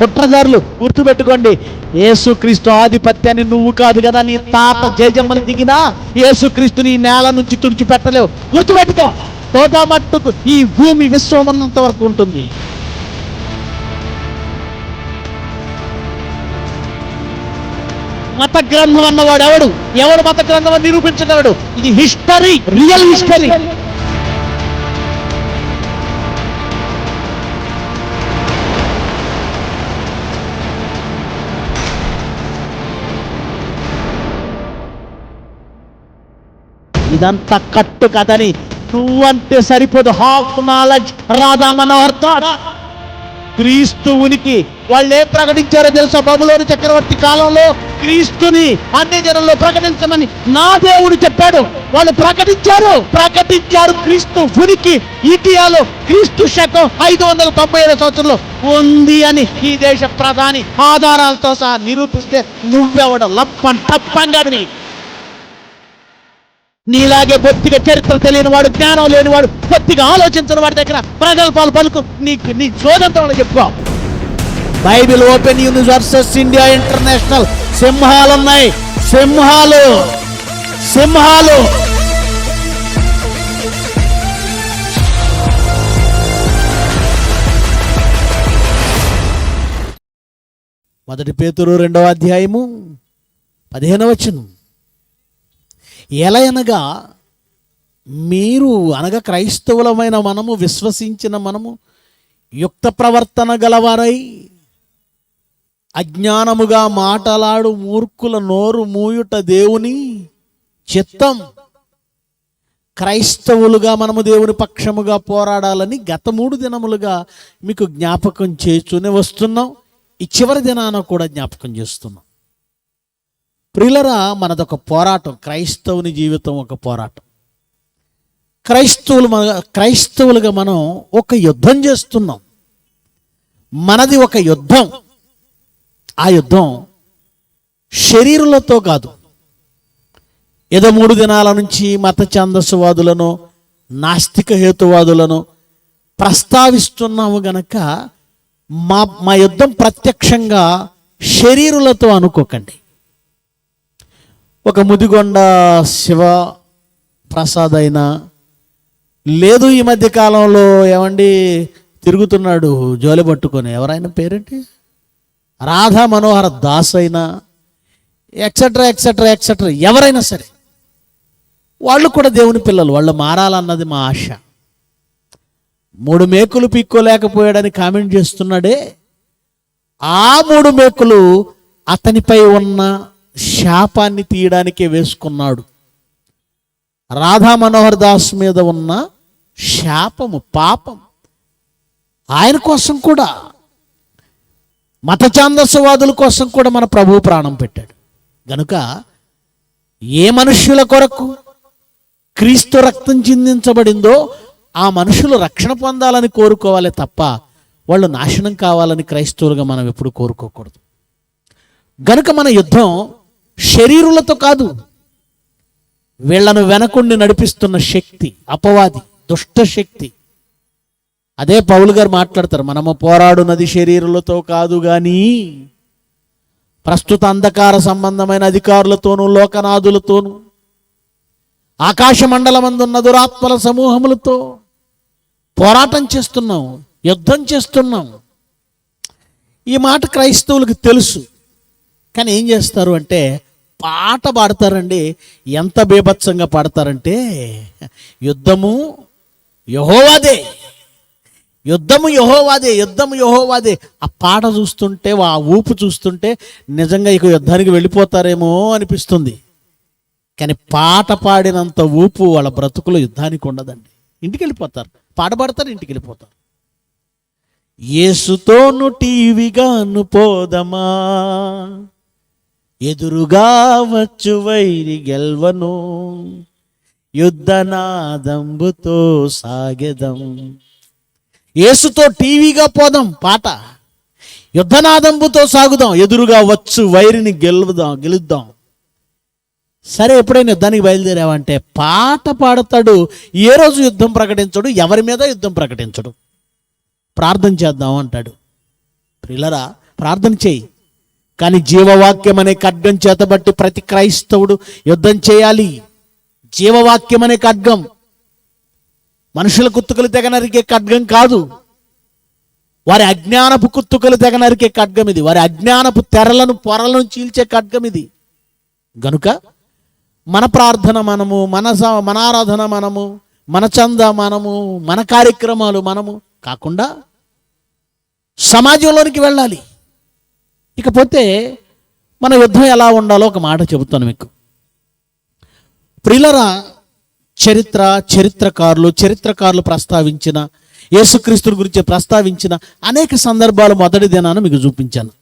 కుట్రదారులు. గుర్తుపెట్టుకోండి, యేసుక్రీస్తు ఆధిపత్యాన్ని నువ్వు కాదు కదా, నీ తాత జేజమ్మని దిగినా యేసుక్రీస్తుని ఈ నేల నుంచి తుడిచిపెట్టలేవు. గుర్తుపెట్టుకో, తోదా మట్టుకు ఈ భూమి విశ్వమన్నంత వరకు ఉంటుంది. మత గ్రంథం అన్నవాడు ఎవడు మత గ్రంథం అని నిరూపించగలడు? ఇది హిస్టరీ, రియల్ హిస్టరీ. ఇదంతా కట్టు కథని నువ్వంటే సరిపోదు. Half knowledge Radha Manohar thought. క్రీస్తు ఉనికి వాళ్ళు ఏం ప్రకటించారో తెలుసా? బబులోను చక్రవర్తి కాలంలో క్రీస్తుని అన్ని జనంలో ప్రకటించమని నా దేవుడు చెప్పాడు. వాళ్ళు ప్రకటించారు క్రీస్తు ఉనికి ఇండియాలో క్రీస్తు శకం 597 సంవత్సరంలో ఉంది అని ఈ దేశ ప్రధాని ఆధారాలతో సహా నిరూపిస్తే నువ్వెవడ లప్పన్ తప్పంగడిని. నీలాగే బొత్తిగా చరిత్ర తెలియని వాడు, జ్ఞానం లేనివాడు, బొత్తిగా ఆలోచించిన వాడి దగ్గర ప్రగల్భాలు పలుకు. నీ చోదంతో చెప్పుకో. Bible open universes India international సింహాలు ఉన్నాయి. సింహాలు. మొదటి పేతురు 2వ అధ్యాయము 15వ వచనం. ఎలయనగా మీరు అనగా క్రైస్తవులమైన మనము, విశ్వసించిన మనము యుక్త ప్రవర్తన గలవారై అజ్ఞానముగా మాటలాడు మూర్ఖుల నోరు మూయుట దేవుని చిత్తం. క్రైస్తవులుగా మనము దేవుని పక్షముగా పోరాడాలని గత 3 దినములుగా మీకు జ్ఞాపకం చేస్తూనే వస్తున్నాం. ఈ చివరి దినాన కూడా జ్ఞాపకం చేస్తున్నాం. ప్రియులరా, మనదొక పోరాటం. క్రైస్తవుని జీవితం ఒక పోరాటం. క్రైస్తవులుగా మనం ఒక యుద్ధం చేస్తున్నాం. మనది ఒక యుద్ధం. ఆ యుద్ధం శరీరులతో కాదు. ఏదో 3 దినాల నుంచి మత ఛాందసవాదులను, నాస్తిక హేతువాదులను ప్రస్తావిస్తున్నాము గనక మా యుద్ధం ప్రత్యక్షంగా శరీరులతో అనుకోకండి. ఒక ముదిగొండ శివ ప్రసాద్ అయినా, లేదు ఈ మధ్య కాలంలో ఏమండి తిరుగుతున్నాడు జోలి పట్టుకొని, ఎవరైనా పేరేంటి, రాధా మనోహర్ దాస్ అయినా, ఎక్సెట్రా ఎవరైనా సరే, వాళ్ళు కూడా దేవుని పిల్లలు. వాళ్ళు మారాలన్నది మా ఆశ. 3 మేకులు పీక్కోలేకపోయాడని కామెంట్ చేస్తున్నాడే, ఆ 3 మేకులు అతనిపై ఉన్న శాపాన్ని తీయడానికే వేసుకున్నాడు. రాధా మనోహర్ దాస్ మీద ఉన్న శాపము, పాపం ఆయన కోసం కూడా, మత ఛాందసవాదుల కోసం కూడా మన ప్రభువు ప్రాణం పెట్టాడు. గనుక ఏ మనుష్యుల కొరకు క్రీస్తు రక్తం చిందించబడిందో ఆ మనుషులు రక్షణ పొందాలని కోరుకోవాలి తప్ప వాళ్ళు నాశనం కావాలని క్రైస్తవులుగా మనం ఎప్పుడు కోరుకోకూడదు. గనుక మన యుద్ధం శరీరులతో కాదు, వీళ్లను వెనకుండి నడిపిస్తున్న శక్తి, అపవాది, దుష్ట శక్తి. అదే పౌలు గారు మాట్లాడతారు, మనము పోరాడునది శరీరులతో కాదు గాని ప్రస్తుత అంధకార సంబంధమైన అధికారులతోనూ, లోకనాథులతోనూ, ఆకాశ మండలమందున్న దురాత్మల సమూహములతో పోరాటం చేస్తున్నాం, యుద్ధం చేస్తున్నాం. ఈ మాట క్రైస్తవులకు తెలుసు. కానీ ఏం చేస్తారు అంటే పాట పాడతారండి. ఎంత బీభత్సంగా పాడతారంటే, యుద్ధము యెహోవాదే, యుద్ధము యెహోవాదే. ఆ పాట చూస్తుంటే, ఆ ఊపు చూస్తుంటే నిజంగా ఇక యుద్ధానికి వెళ్ళిపోతారేమో అనిపిస్తుంది. కానీ పాట పాడినంత ఊపు వాళ్ళ బ్రతుకులో యుద్ధానికి ఉండదండి. ఇంటికి వెళ్ళిపోతారు, పాట పాడతారు, ఇంటికి వెళ్ళిపోతారు. యేసుతోను టీవీగాను పోదమా, ఎదురుగా వచ్చు వైరి గెల్వను, యుద్ధనాదంబుతో సాగెదం. యేసుతో టీవీగా పోదాం పాట, యుద్ధనాదంబుతో సాగుదాం, ఎదురుగా వచ్చు వైరిని గెలుద్దాం. సరే, ఎప్పుడైనా యుద్ధానికి బయలుదేరావంటే పాట పాడతాడు. ఏ రోజు యుద్ధం ప్రకటించడు, ఎవరి మీద యుద్ధం ప్రకటించడు. ప్రార్థన చేద్దాం అంటాడు. ప్రియులరా, ప్రార్థన చేయి. కానీ జీవవాక్యం అనే ఖడ్గం చేతబట్టి ప్రతి క్రైస్తవుడు యుద్ధం చేయాలి. జీవవాక్యం అనే ఖడ్గం మనుషుల కుత్తుకలు తెగ నరికే ఖడ్గం కాదు, వారి అజ్ఞానపు కుత్తుకలు తెగ నరికే ఖడ్గం ఇది. వారి అజ్ఞానపు తెరలను పొరలను చీల్చే ఖడ్గం ఇది. గనుక మన ప్రార్థన మనము, మన ఆరాధన మనము, మన చంద మనము, మన కార్యక్రమాలు మనము కాకుండా సమాజంలోనికి వెళ్ళాలి. ఇకపోతే మన యుద్ధం ఎలా ఉండాలో ఒక మాట చెబుతాను మీకు. ప్రియులరా, చరిత్రకారులు ప్రస్తావించిన, యేసుక్రీస్తు గురించి ప్రస్తావించిన అనేక సందర్భాలు మొదటి దినాన మీకు చూపించాను.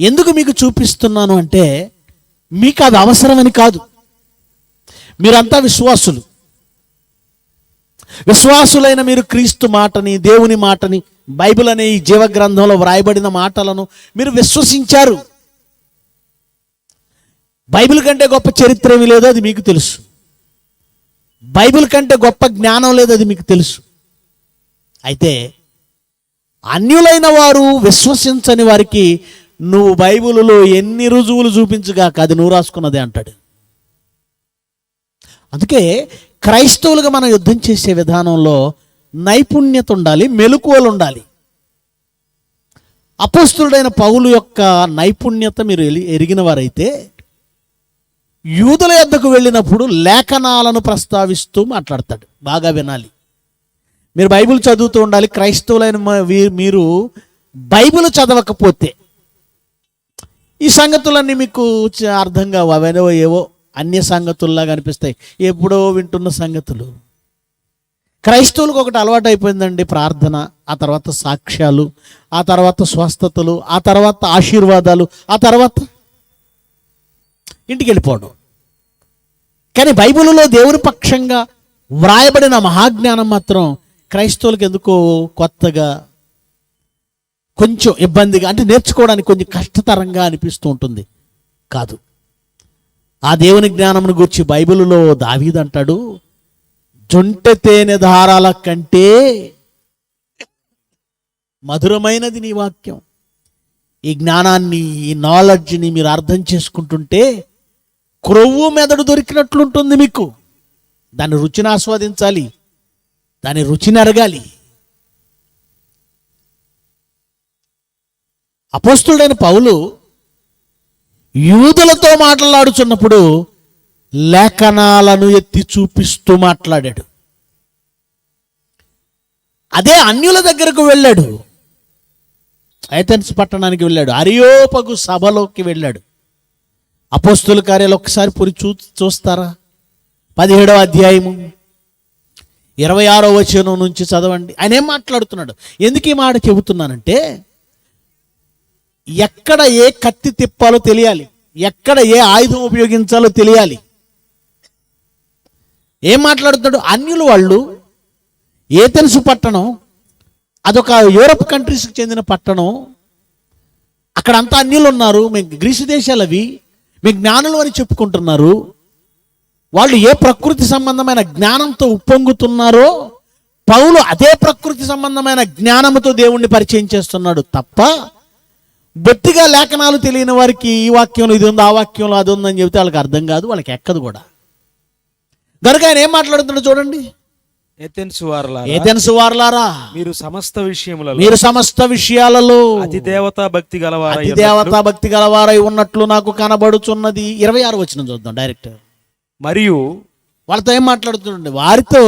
ఎందుకు మీకు చూపిస్తున్నాను అంటే, మీకు అది అవసరమని కాదు. మీరంతా విశ్వాసులైన మీరు క్రీస్తు మాటని, దేవుని మాటని, బైబిల్ అనే ఈ జీవ గ్రంథంలో వ్రాయబడిన మాటలను మీరు విశ్వసించారు. బైబిల్ కంటే గొప్ప చరిత్ర ఏమీ లేదో అది మీకు తెలుసు. బైబిల్ కంటే గొప్ప జ్ఞానం లేదు, అది మీకు తెలుసు. అయితే అన్యులైన వారు, విశ్వసించని వారికి నువ్వు బైబిలులో ఎన్ని రుజువులు చూపించుగాక అది నువ్వు రాసుకున్నదే అంటాడు. అందుకే క్రైస్తవులుగా మనం యుద్ధం చేసే విధానంలో నైపుణ్యత ఉండాలి, మెలకువలు ఉండాలి. అపోస్తలుడైన పౌలు యొక్క నైపుణ్యత మీరు ఎరిగిన వారైతే, యూదుల యొద్దకు వెళ్ళినప్పుడు లేఖనాలను ప్రస్తావిస్తూ మాట్లాడతాడు. బాగా వినాలి. మీరు బైబిల్ చదువుతూ ఉండాలి. క్రైస్తవులైన మీరు బైబిల్ చదవకపోతే ఈ సంగతులన్నీ మీకు అర్థం కావు. అవన్నీ ఏవో అన్య సంగతుల్లాగా అనిపిస్తాయి, ఎప్పుడో వింటున్న సంగతులు. క్రైస్తవులకు ఒకటి అలవాటు అయిపోయిందండి, ప్రార్థన, ఆ తర్వాత సాక్ష్యాలు, ఆ తర్వాత స్వస్థతలు, ఆ తర్వాత ఆశీర్వాదాలు, ఆ తర్వాత ఇంటికి వెళ్ళిపోవడం. కానీ బైబిల్లో దేవుని పక్షంగా వ్రాయబడిన మహాజ్ఞానం మాత్రం క్రైస్తవులకు ఎందుకో కొత్తగా, కొంచెం ఇబ్బందిగా, అంటే నేర్చుకోవడానికి కొంచెం కష్టతరంగా అనిపిస్తూ ఉంటుంది. కాదు, ఆ దేవుని జ్ఞానమును గురించి బైబిల్లో దావీదు అంటాడు, జొంటె తేనె ధారాల కంటే మధురమైనది నీ వాక్యం. ఈ జ్ఞానాన్ని, ఈ నాలెడ్జ్ని మీరు అర్థం చేసుకుంటుంటే క్రొవ్వు మెదడు దొరికినట్లుంటుంది మీకు. దాని రుచిని ఆస్వాదించాలి, దాని రుచిని అరగాలి. అపోస్తలుడైన పౌలు యూదులతో మాట్లాడుచున్నప్పుడు లేఖనాలను ఎత్తి చూపిస్తూ మాట్లాడాడు. అదే అన్యుల దగ్గరకు వెళ్ళాడు, ఐథెన్స్ పట్టణానికి వెళ్ళాడు, అరియోపగు సభలోకి వెళ్ళాడు. అపోస్తలుల కార్యాలు ఒక్కసారి చూస్తారా? 17వ అధ్యాయము 26వ వచనం నుంచి చదవండి. ఆయన ఏం మాట్లాడుతున్నాడు? ఎందుకు ఈ మాట చెబుతున్నానంటే, ఎక్కడ ఏ కత్తి తిప్పాలో తెలియాలి, ఎక్కడ ఏ ఆయుధం ఉపయోగించాలో తెలియాలి. ఏం మాట్లాడుతున్నాడు? అన్యులు వాళ్ళు, ఏథెన్స్ పట్టణం అదొక యూరప్ కంట్రీస్కి చెందిన పట్టణం. అక్కడంతా అన్యులు ఉన్నారు, మేము గ్రీసు దేశాలు అవి, మీ జ్ఞానులు అని చెప్పుకుంటున్నారు. వాళ్ళు ఏ ప్రకృతి సంబంధమైన జ్ఞానంతో ఉప్పొంగుతున్నారో పౌలు అదే ప్రకృతి సంబంధమైన జ్ఞానంతో దేవుణ్ణి పరిచయం చేస్తున్నాడు తప్ప, బొత్తిగా లేఖనాలు తెలియని వారికి ఈ వాక్యంలో ఇది ఉంది, ఆ వాక్యంలో అది ఉందని చెబితే వాళ్ళకి అర్థం కాదు, వాళ్ళకి ఎక్కదు కూడా. కనుక ఆయన ఏం మాట్లాడుతున్నాడు చూడండి. ఏథెన్సు వారలారా, మీరు సమస్త విషయాలలో అతి దేవతా భక్తి గలవారై ఉన్నట్లు నాకు కనబడుచున్నది. 26వ వచనం చూద్దాం డైరెక్ట్. మరియు వాళ్ళతో ఏం మాట్లాడుతుండే? వారితో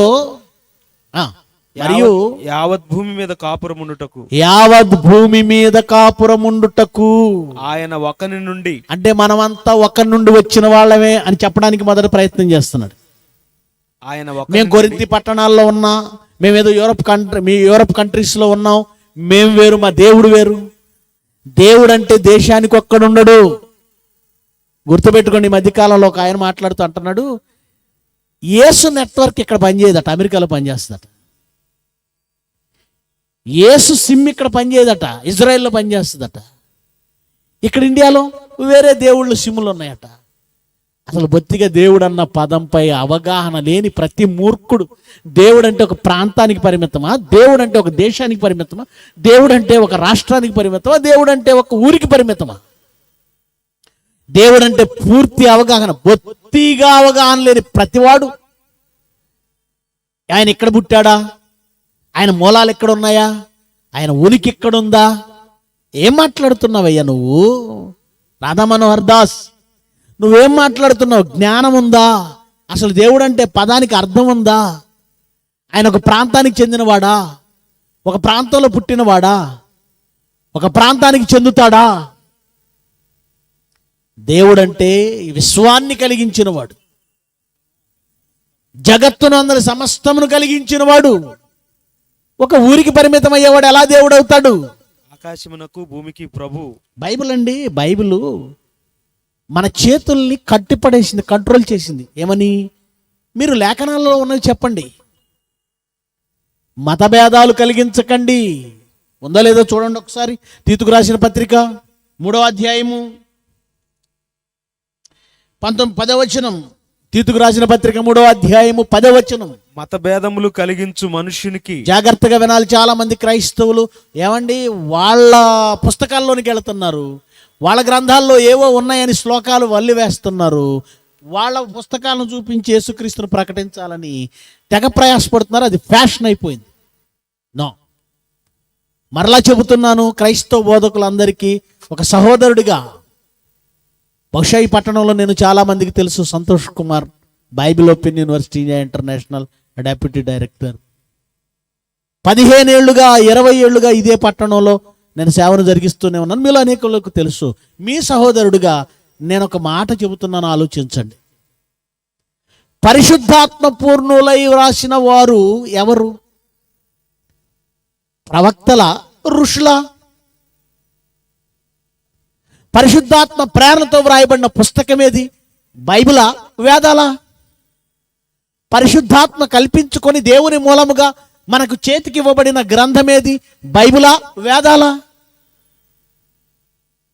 మరియు యావత్ భూమి మీద కాపురముండుటకు ఆయన ఒకని నుండి, అంటే మనమంతా ఒకరి నుండి వచ్చిన వాళ్ళమే అని చెప్పడానికి మొదటి ప్రయత్నం చేస్తున్నాడు. మేము కొరింథీ పట్టణాల్లో ఉన్నా, మేమేదో యూరప్ కంట్రీస్లో ఉన్నాం, మేము వేరు, మా దేవుడు వేరు. దేవుడు అంటే దేశానికి ఒక్కడుండడు. గుర్తుపెట్టుకోండి. ఈ మధ్యకాలంలో ఒక ఆయన మాట్లాడుతూ అంటున్నాడు, యేసు నెట్వర్క్ ఇక్కడ పనిచేయదట, అమెరికాలో పనిచేస్తుందట. యేసు సిమ్ ఇక్కడ పనిచేయదట, ఇజ్రాయెల్లో పనిచేస్తుందట. ఇక్కడ ఇండియాలో వేరే దేవుళ్ళు సిమ్ములు ఉన్నాయట. అసలు బొత్తిగా దేవుడు అన్న పదంపై అవగాహన లేని ప్రతి మూర్ఖుడు దేవుడు అంటే ఒక ప్రాంతానికి పరిమితమా, దేవుడు అంటే ఒక దేశానికి పరిమితమా, దేవుడు అంటే ఒక రాష్ట్రానికి పరిమితమా, దేవుడు అంటే ఒక ఊరికి పరిమితమా? దేవుడు అంటే పూర్తి అవగాహన, బొత్తిగా అవగాహన లేని ప్రతివాడు ఆయన ఎక్కడ పుట్టాడా, ఆయన మూలాలు ఎక్కడ ఉన్నాయా, ఆయన ఉనికి ఎక్కడుందా, ఏం మాట్లాడుతున్నావయ్యా నువ్వు? రాధా మనోహర్ దాస్, నువ్వేం మాట్లాడుతున్నావు? జ్ఞానం ఉందా? అసలు దేవుడు అంటే పదానికి అర్థం ఉందా? ఆయన ఒక ప్రాంతానికి చెందినవాడా, ఒక ప్రాంతంలో పుట్టినవాడా, ఒక ప్రాంతానికి చెందుతాడా? దేవుడంటే విశ్వాన్ని కలిగించినవాడు, జగత్తును అందరి సమస్తమును కలిగించినవాడు. ఒక ఊరికి పరిమితం అయ్యేవాడు ఎలా దేవుడు అవుతాడు? ఆకాశమునకు భూమికి ప్రభు. బైబిల్ అండి, బైబిల్ మన చేతుల్ని కట్టిపడేసింది, కంట్రోల్ చేసింది. ఏమని? మీరు లేఖనాల్లో ఉన్నవి చెప్పండి. మతభేదాలు కలిగించకండి. ఉందో లేదో చూడండి ఒకసారి. తీతుకు రాసిన పత్రిక 3వ అధ్యాయము 10వ వచనం. తీతుకు రాసిన పత్రిక 3వ అధ్యాయము 10వ వచనం. మతభేదములు కలిగించు మనుష్యునికి. జాగ్రత్తగా వినాలి. చాలా మంది క్రైస్తవులు ఏమండి వాళ్ళ పుస్తకాల్లోనికి వెళుతున్నారు, వాళ్ళ గ్రంథాల్లో ఏవో ఉన్నాయని శ్లోకాలు వల్లి వేస్తున్నారు, వాళ్ళ పుస్తకాలను చూపించి యేసుక్రీస్తును ప్రకటించాలని తెగ ప్రయాసపడుతున్నారు. అది ఫ్యాషన్ అయిపోయింది. నో, మరలా చెబుతున్నాను క్రైస్తవ బోధకులందరికీ ఒక సహోదరుడిగా. బహుశా ఈ పట్టణంలో నేను చాలా మందికి తెలుసు. Santosh Kumar, Bible open university international deputy director. 15 ఏళ్లుగా 20 ఏళ్లుగా ఇదే పట్టణంలో నేను సేవను జరిగిస్తూనే ఉన్నాను. మీలో అనేకులకు తెలుసు. మీ సహోదరుడిగా నేను ఒక మాట చెబుతున్నాను, ఆలోచించండి. పరిశుద్ధాత్మ పూర్ణులై వ్రాసిన వారు ఎవరు? ప్రవక్తల, ఋషుల? పరిశుద్ధాత్మ ప్రేరణతో వ్రాయబడిన పుస్తకమేది? బైబిలా, వేదాలా? పరిశుద్ధాత్మ కల్పించుకొని దేవుని మూలముగా మనకు చేతికి ఇవ్వబడిన గ్రంథమేది? బైబిలా, వేదాలా?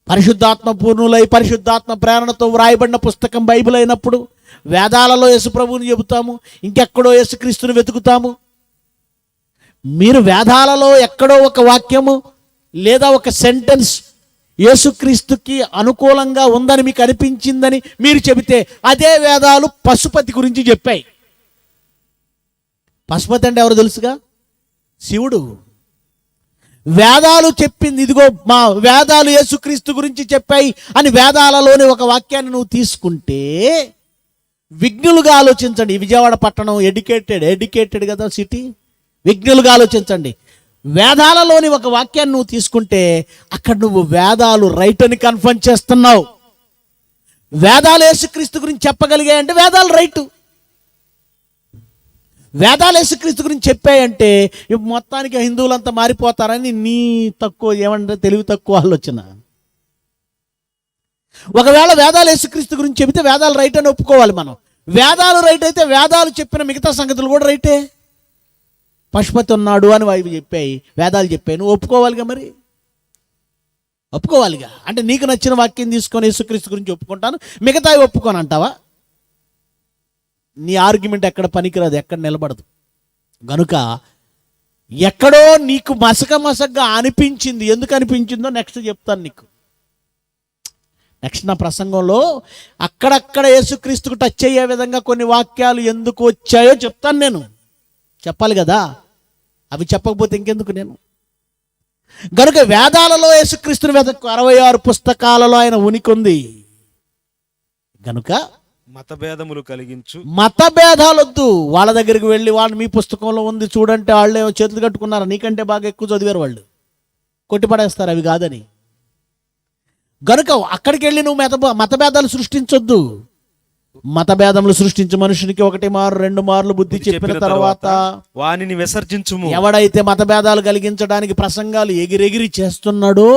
పరిశుద్ధాత్మ పూర్ణులై పరిశుద్ధాత్మ ప్రేరణతో వ్రాయబడిన పుస్తకం బైబిల్ అయినప్పుడు వేదాలలో యేసు ప్రభువుని చెబుతాము, ఇంకెక్కడో యేసుక్రీస్తుని వెతుకుతాము. మీరు వేదాలలో ఎక్కడో ఒక వాక్యము లేదా ఒక సెంటెన్స్ యేసుక్రీస్తుకి అనుకూలంగా ఉందని మీకు అనిపించిందని మీరు చెబితే అదే వేదాలు పశుపతి గురించి చెప్పాయి. పశుపతి అంటే ఎవరు తెలుసుగా? శివుడు. వేదాలు చెప్పింది, ఇదిగో మా వేదాలు యేసుక్రీస్తు గురించి చెప్పాయి అని వేదాలలోని ఒక వాక్యాన్ని నువ్వు తీసుకుంటే, విజ్ఞులుగా ఆలోచించండి. విజయవాడ పట్టణం ఎడ్యుకేటెడ్ కదా సిటీ. విజ్ఞులుగా ఆలోచించండి. వేదాలలోని ఒక వాక్యాన్ని నువ్వు తీసుకుంటే అక్కడ నువ్వు వేదాలు రైట్ అని కన్ఫర్మ్ చేస్తున్నావు. వేదాలు యేసుక్రీస్తు గురించి చెప్పగలిగాయంటే వేదాలు రైటు. వేదాలు యేసుక్రీస్తు గురించి చెప్పాయంటే మొత్తానికి హిందువులంతా మారిపోతారని నీ తక్కువ ఏమంటే తెలివి తక్కువ ఆలోచన. ఒకవేళ వేదాలు యేసుక్రీస్తు గురించి చెబితే వేదాలు రైట్ అని ఒప్పుకోవాలి మనం. వేదాలు రైట్ అయితే వేదాలు చెప్పిన మిగతా సంగతులు కూడా రైటే. పశుపతి ఉన్నాడు అని అవి చెప్పాయి, వేదాలు చెప్పాయి, నువ్వు ఒప్పుకోవాలిగా. మరి ఒప్పుకోవాలిగా. అంటే నీకు నచ్చిన వాక్యం తీసుకొని యేసుక్రీస్తు గురించి ఒప్పుకుంటాను, మిగతావి ఒప్పుకొని అంటావా? నీ ఆర్గ్యుమెంట్ ఎక్కడ పనికిరాదు, ఎక్కడ నిలబడదు. గనుక ఎక్కడో నీకు మసకగా అనిపించింది. ఎందుకు అనిపించిందో నెక్స్ట్ చెప్తాను నీకు. నెక్స్ట్ నా ప్రసంగంలో అక్కడక్కడ యేసుక్రీస్తుకు టచ్ అయ్యే విధంగా కొన్ని వాక్యాలు ఎందుకు వచ్చాయో చెప్తాను. నేను చెప్పాలి కదా, అవి చెప్పకపోతే ఇంకెందుకు నేను. గనుక వేదాలలో యేసుక్రీస్తుని వెతకు. 66 పుస్తకాలలో ఆయన ఉనికి ఉంది. గనుక మతభేదములు కలిగించు. మతభేదాలొద్దు. వాళ్ళ దగ్గరికి వెళ్ళి వాళ్ళు మీ పుస్తకంలో ఉంది చూడంటే వాళ్ళే చేతులు కట్టుకున్నారు, నీకంటే బాగా ఎక్కువ చదివారు, వాళ్ళు కొట్టిపడేస్తారు అవి కాదని. గనుక అక్కడికి వెళ్ళి నువ్వు మతభేదాలు సృష్టించొద్దు. మతభేదములు సృష్టించే మనుషునికి 1 మారు 2 మార్లు బుద్ధి చెప్పిన తర్వాత వానిని విసర్జించుము. ఎవడైతే మతభేదాలు కలిగించడానికి ప్రసంగాలు ఎగిరెగిరి చేస్తున్నాడో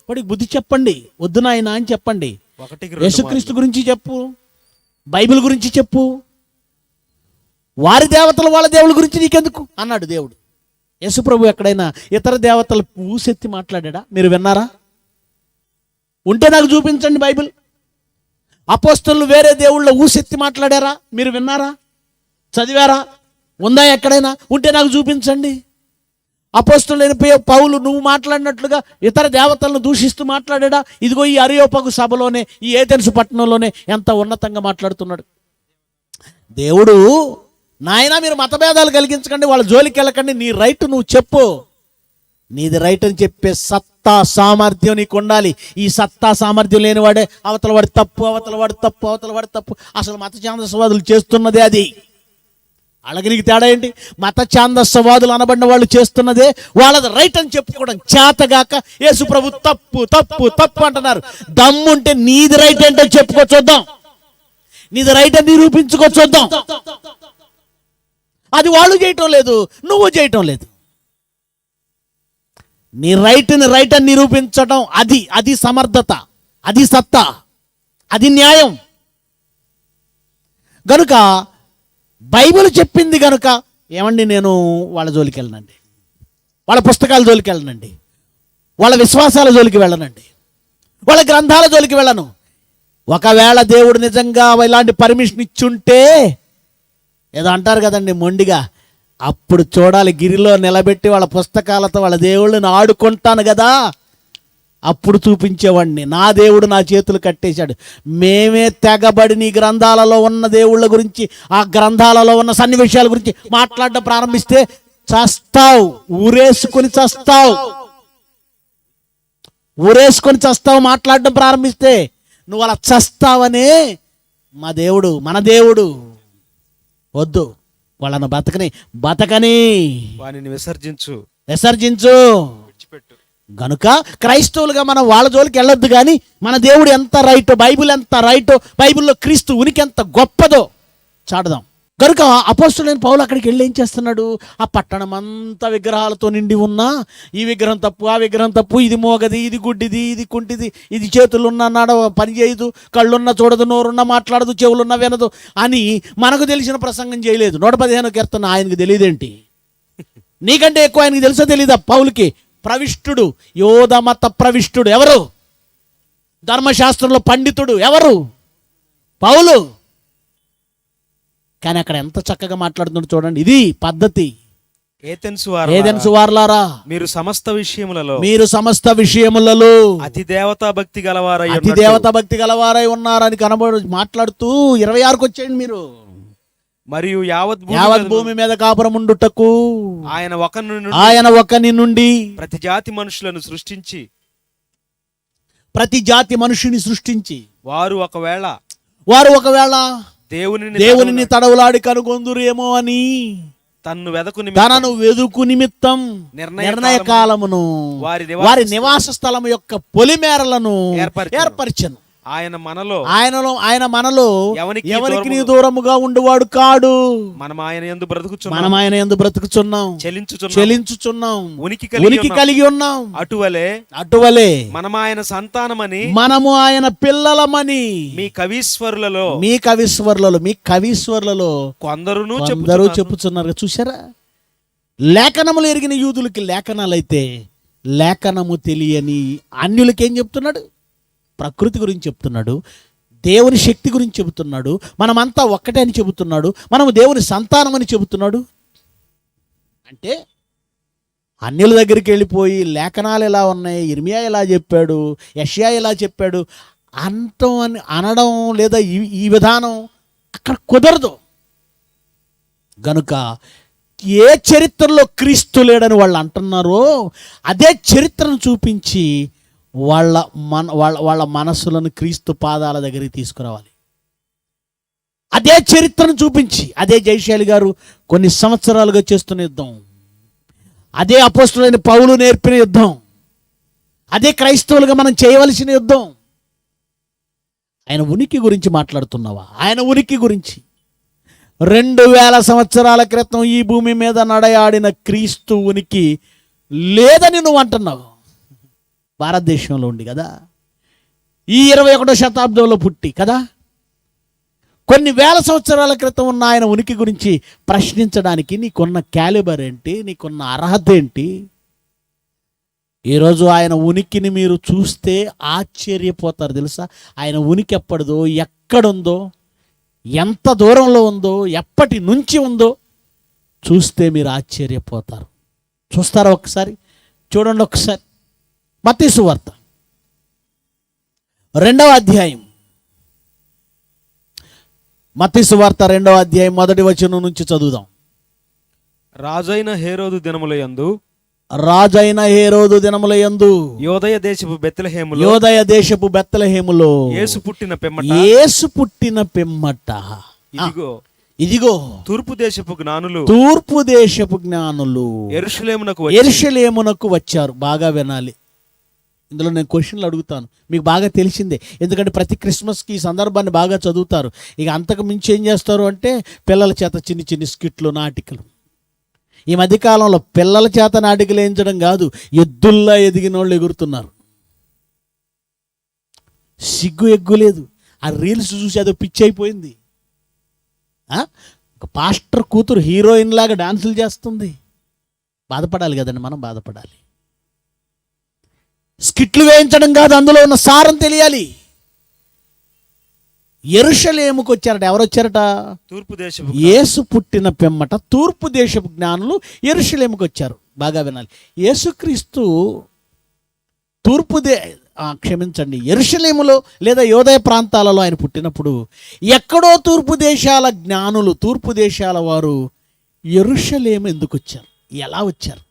వాడికి బుద్ధి చెప్పండి. వద్దు నాయనా అని చెప్పండి. యేసుక్రీస్తు గురించి చెప్పు, బైబిల్ గురించి చెప్పు. వారి దేవతలు వాళ్ళ దేవుళ్ళ గురించి నీకెందుకు అన్నాడు దేవుడు. యేసుప్రభు ఎక్కడైనా ఇతర దేవతలు ఊసెత్తి మాట్లాడా? మీరు విన్నారా? ఉంటే నాకు చూపించండి బైబిల్. అపోస్తలులు వేరే దేవుళ్ళ ఊసెత్తి మాట్లాడారా? మీరు విన్నారా? చదివారా? ఉందా ఎక్కడైనా? ఉంటే నాకు చూపించండి. అపోస్తలులైన పౌలు నువ్వు మాట్లాడినట్లుగా ఇతర దేవతలను దూషిస్తూ మాట్లాడా? ఇదిగో ఈ అరియోపగు సభలోనే, ఈ ఏథెన్సు పట్టణంలోనే ఎంత ఉన్నతంగా మాట్లాడుతున్నాడు. దేవుడు, నాయనా మీరు మతభేదాలు కలిగించకండి, వాళ్ళ జోలికి వెళ్ళకండి, నీ రైట్ నువ్వు చెప్పు, నీది రైట్ అని చెప్పే సత్తా సామర్థ్యం నీకు ఉండాలి. ఈ సత్తా సామర్థ్యం లేనివాడే అవతల వాడి తప్పు, అవతల వాడి తప్పు, అవతల వాడి తప్పు. అసలు మత ఛాందసవాదులు చేస్తున్నదే అది. అలాగే నీకు తేడా ఏంటి? మత ఛాందసవాదులు అనబడిన వాళ్ళు చేస్తున్నదే వాళ్ళది రైట్ అని చెప్పుకోవడం చేతగాక యేసు ప్రభు తప్పు తప్పు తప్పు అంటున్నారు. దమ్ముంటే నీది రైట్ ఏంటో చెప్పుకో చూద్దాం, నీది రైట్ అని నిరూపించుకో చూద్దాం. అది వాళ్ళు చేయటం లేదు, నువ్వు చేయటం లేదు. నీ రైట్ని రైట్ అని నిరూపించడం అది సమర్థత, అది సత్తా, అది న్యాయం. గనుక బైబిల్ చెప్పింది గనుక ఏమండి, నేను వాళ్ళ జోలికి వెళ్ళనండి, వాళ్ళ పుస్తకాల జోలికి వెళ్ళనండి, వాళ్ళ విశ్వాసాల జోలికి వెళ్ళనండి, వాళ్ళ గ్రంథాల జోలికి వెళ్ళను. ఒకవేళ దేవుడు నిజంగా ఇలాంటి పర్మిషన్ ఇచ్చుంటే, ఏదో అంటారు కదండి మొండిగా, అప్పుడు చూడాలి గిరిలో నిలబెట్టి వాళ్ళ పుస్తకాలతో వాళ్ళ దేవుళ్ళని ఆడుకుంటాను కదా, అప్పుడు చూపించేవాడిని. నా దేవుడు నా చేతులు కట్టేశాడు. మేమే తెగబడి నీ గ్రంథాలలో ఉన్న దేవుళ్ళ గురించి, ఆ గ్రంథాలలో ఉన్న సన్నివేశాల గురించి మాట్లాడడం ప్రారంభిస్తే చస్తావు, ఊరేసుకొని చస్తావు, ఊరేసుకొని చస్తావు. మాట్లాడడం ప్రారంభిస్తే నువ్వు అలా చస్తావనే మా దేవుడు, మన దేవుడు వద్దు, వాళ్ళను బతకని వానిని విసర్జించు. విడిచిపెట్టు. గనుక క్రైస్తవులుగా మనం వాళ్ళ జోలికి వెళ్ళొద్దు. కానీ మన దేవుడు ఎంత రైటో, బైబిల్ ఎంత రైటో, బైబిల్లో క్రీస్తు ఉనికి ఎంత గొప్పదో చాటుదాం. కనుక అపోస్తలుడైన పౌలు అక్కడికి వెళ్ళి ఏం చేస్తున్నాడు? ఆ పట్టణం అంతా విగ్రహాలతో నిండి ఉన్నా, ఈ విగ్రహం తప్పు, ఆ విగ్రహం తప్పు, ఇది మోగది, ఇది గుడ్డిది, ఇది కుంటిది, ఇది చేతులున్నా పని చేయదు, కళ్ళున్నా చూడదు, నోరున్నా మాట్లాడదు, చెవులున్నా వినదు అని మనకు తెలిసిన ప్రసంగం చేయలేదు. 115 కీర్తన ఆయనకు తెలియదేంటి? నీకంటే ఎక్కువ ఆయనకు తెలుసో తెలీదా? పౌలుకి ప్రవిష్టుడు, యోధమత ప్రవిష్టుడు ఎవరు? ధర్మశాస్త్రంలో పండితుడు ఎవరు? పౌలు. కానీ అక్కడ ఎంత చక్కగా మాట్లాడుతున్నాడు చూడండి. ఇది పద్ధతి. ఏథెన్సు వారలారా, మీరు సమస్త విషయములలో అతి దేవతా భక్తి గలవారై ఉన్నారని కనబడి మాట్లాడుతూ 26కు వచ్చేయండి మీరు. మరియు యావత్ భూమి మీద కాపురం ఉండుటకు ఆయన ఒకని నుండి ప్రతి జాతి మనుషుని సృష్టించి వారు ఒకవేళ దేవునిని తడవులాడి కనుగొందురేమో అని తనను వెదుకు నిమిత్తం నిర్ణయ కాలమును వారి నివాస స్థలము యొక్క పొలిమేరలను ఏర్పరిచెను. ఆయన మనలో ఎవరికి దూరముగా ఉండువాడు కాడు. మనం ఆయన యందు బ్రతుకుచున్నాం, చెలించుచున్నాం, ఉనికి కలిగి ఉన్నాం. అటువలే మనము ఆయన సంతానమని, మనము ఆయన పిల్లలమని మీ కవీశ్వరులలో కొందరు చెప్పుచున్నారు. చూసారా? లేఖనములు ఎరిగిన యూదులకి లేఖనాలు అయితే, లేఖనము తెలియని అన్యులకి ఏం చెప్తున్నాడు? ప్రకృతి గురించి చెప్తున్నాడు, దేవుని శక్తి గురించి చెబుతున్నాడు, మనమంతా ఒక్కటే అని చెబుతున్నాడు, మనము దేవుని సంతానం అని చెబుతున్నాడు. అంటే అన్యుల దగ్గరికి వెళ్ళిపోయి లేఖనాలు ఎలా ఉన్నాయి, ఇర్మియా ఎలా చెప్పాడు, యెషయా ఎలా చెప్పాడు అనడం లేదా ఈ విధానం అక్కడ కుదరదు. గనుక ఏ చరిత్రలో క్రీస్తు లేడని వాళ్ళు అంటున్నారో అదే చరిత్రను చూపించి వాళ్ళ మనస్సులను క్రీస్తు పాదాల దగ్గరికి తీసుకురావాలి. అదే చరిత్రను చూపించి, అదే జయశాలి గారు కొన్ని సంవత్సరాలుగా చేస్తున్న యుద్ధం, అదే అపోస్తలుడైన పౌలు నేర్పిన యుద్ధం, అదే క్రైస్తవులుగా మనం చేయవలసిన యుద్ధం. ఆయన ఉనికి గురించి మాట్లాడుతున్నావా? ఆయన ఉనికి గురించి 2000 సంవత్సరాల క్రితం ఈ భూమి మీద నడయాడిన క్రీస్తు ఉనికి లేదని నువ్వు అంటున్నావు. భారతదేశంలో ఉండి కదా, ఈ 21వ శతాబ్దంలో పుట్టి కదా, కొన్ని వేల సంవత్సరాల క్రితం ఉన్న ఆయన ఉనికి గురించి ప్రశ్నించడానికి నీకున్న క్యాలిబర్ ఏంటి? నీకున్న అర్హత ఏంటి? ఈరోజు ఆయన ఉనికిని మీరు చూస్తే ఆశ్చర్యపోతారు. తెలుసా, ఆయన ఉనికి ఎప్పటిదో, ఎక్కడుందో, ఎంత దూరంలో ఉందో, ఎప్పటి నుంచి ఉందో చూస్తే మీరు ఆశ్చర్యపోతారు. చూస్తారా? ఒకసారి చూడండి. ఒకసారి మత్తయి సువార్త 2వ అధ్యాయం, మత్తయి సువార్త 2వ అధ్యాయం 1వ వచనం నుంచి చదువుదాం. రాజైన హేరోదు దినములయందు యోదయ దేశపు బెత్లెహేములో యేసు పుట్టిన పిమ్మట ఇదిగో తూర్పు దేశపు జ్ఞానులు యెరూషలేమునకు వచ్చారు. బాగా వినాలి. ఇందులో నేను క్వశ్చన్లు అడుగుతాను, మీకు బాగా తెలిసిందే. ఎందుకంటే ప్రతి క్రిస్మస్కి ఈ సందర్భాన్ని బాగా చదువుతారు. ఇక అంతకు మించి ఏం చేస్తారు అంటే పిల్లల చేత చిన్ని చిన్ని స్కిట్లు, నాటికలు. ఈ మధ్యకాలంలో పిల్లల చేత నాటికలు వేయించడం కాదు, ఎద్దుల్లా ఎదిగిన వాళ్ళు ఎగురుతున్నారు. సిగ్గు ఎగ్గు లేదు. ఆ రీల్స్ చూసి అదో పిచ్చి అయిపోయింది. ఒక పాస్టర్ కూతురు హీరోయిన్ లాగా డాన్సులు చేస్తుంది. బాధపడాలి కదండి, మనం బాధపడాలి. స్కిట్లు వేయించడం కాదు, అందులో ఉన్న సారం తెలియాలి. యెరూషలేముకు వచ్చారట. ఎవరు వచ్చారట? యేసు పుట్టిన పిమ్మట తూర్పు దేశపు జ్ఞానులు యెరూషలేముకు వచ్చారు. బాగా వినాలి. యేసుక్రీస్తు యెరూషలేములో లేదా యోదయ ప్రాంతాలలో ఆయన పుట్టినప్పుడు ఎక్కడో తూర్పు దేశాల జ్ఞానులు, తూర్పు దేశాల వారు యెరూషలేము ఎందుకు వచ్చారు? ఎలా వచ్చారు?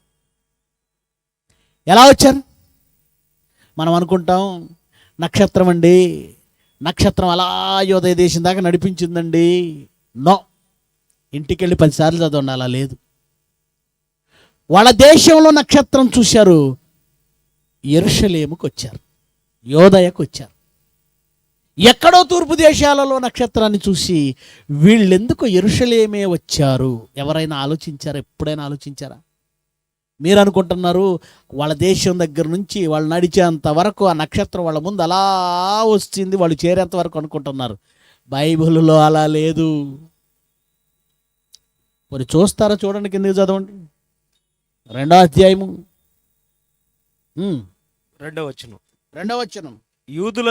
మనం అనుకుంటాం నక్షత్రం అండి, నక్షత్రం అలా యోదయ దేశం దాకా నడిపించిందండి. నో, ఇంటికి వెళ్ళి 10 సార్లు చదవండి. అలా లేదు. వాళ్ళ దేశంలో నక్షత్రం చూశారు, యెరూషలేముకు వచ్చారు, యోదయకు వచ్చారు. ఎక్కడో తూర్పు దేశాలలో నక్షత్రాన్ని చూసి వీళ్ళెందుకు యెరూషలేమే వచ్చారు? ఎవరైనా ఆలోచించారా? ఎప్పుడైనా ఆలోచించారా? మీరు అనుకుంటున్నారు వాళ్ళ దేశం దగ్గర నుంచి వాళ్ళు నడిచేంత వరకు ఆ నక్షత్రం వాళ్ళ ముందు అలా వస్తుంది, వాళ్ళు చేరేంత వరకు అనుకుంటున్నారు. బైబిల్లో అలా లేదు. మరి చూస్తారా? చూడండి, కిందకి చదవండి. 2వ అధ్యాయము 2వ వచనం. యూదుల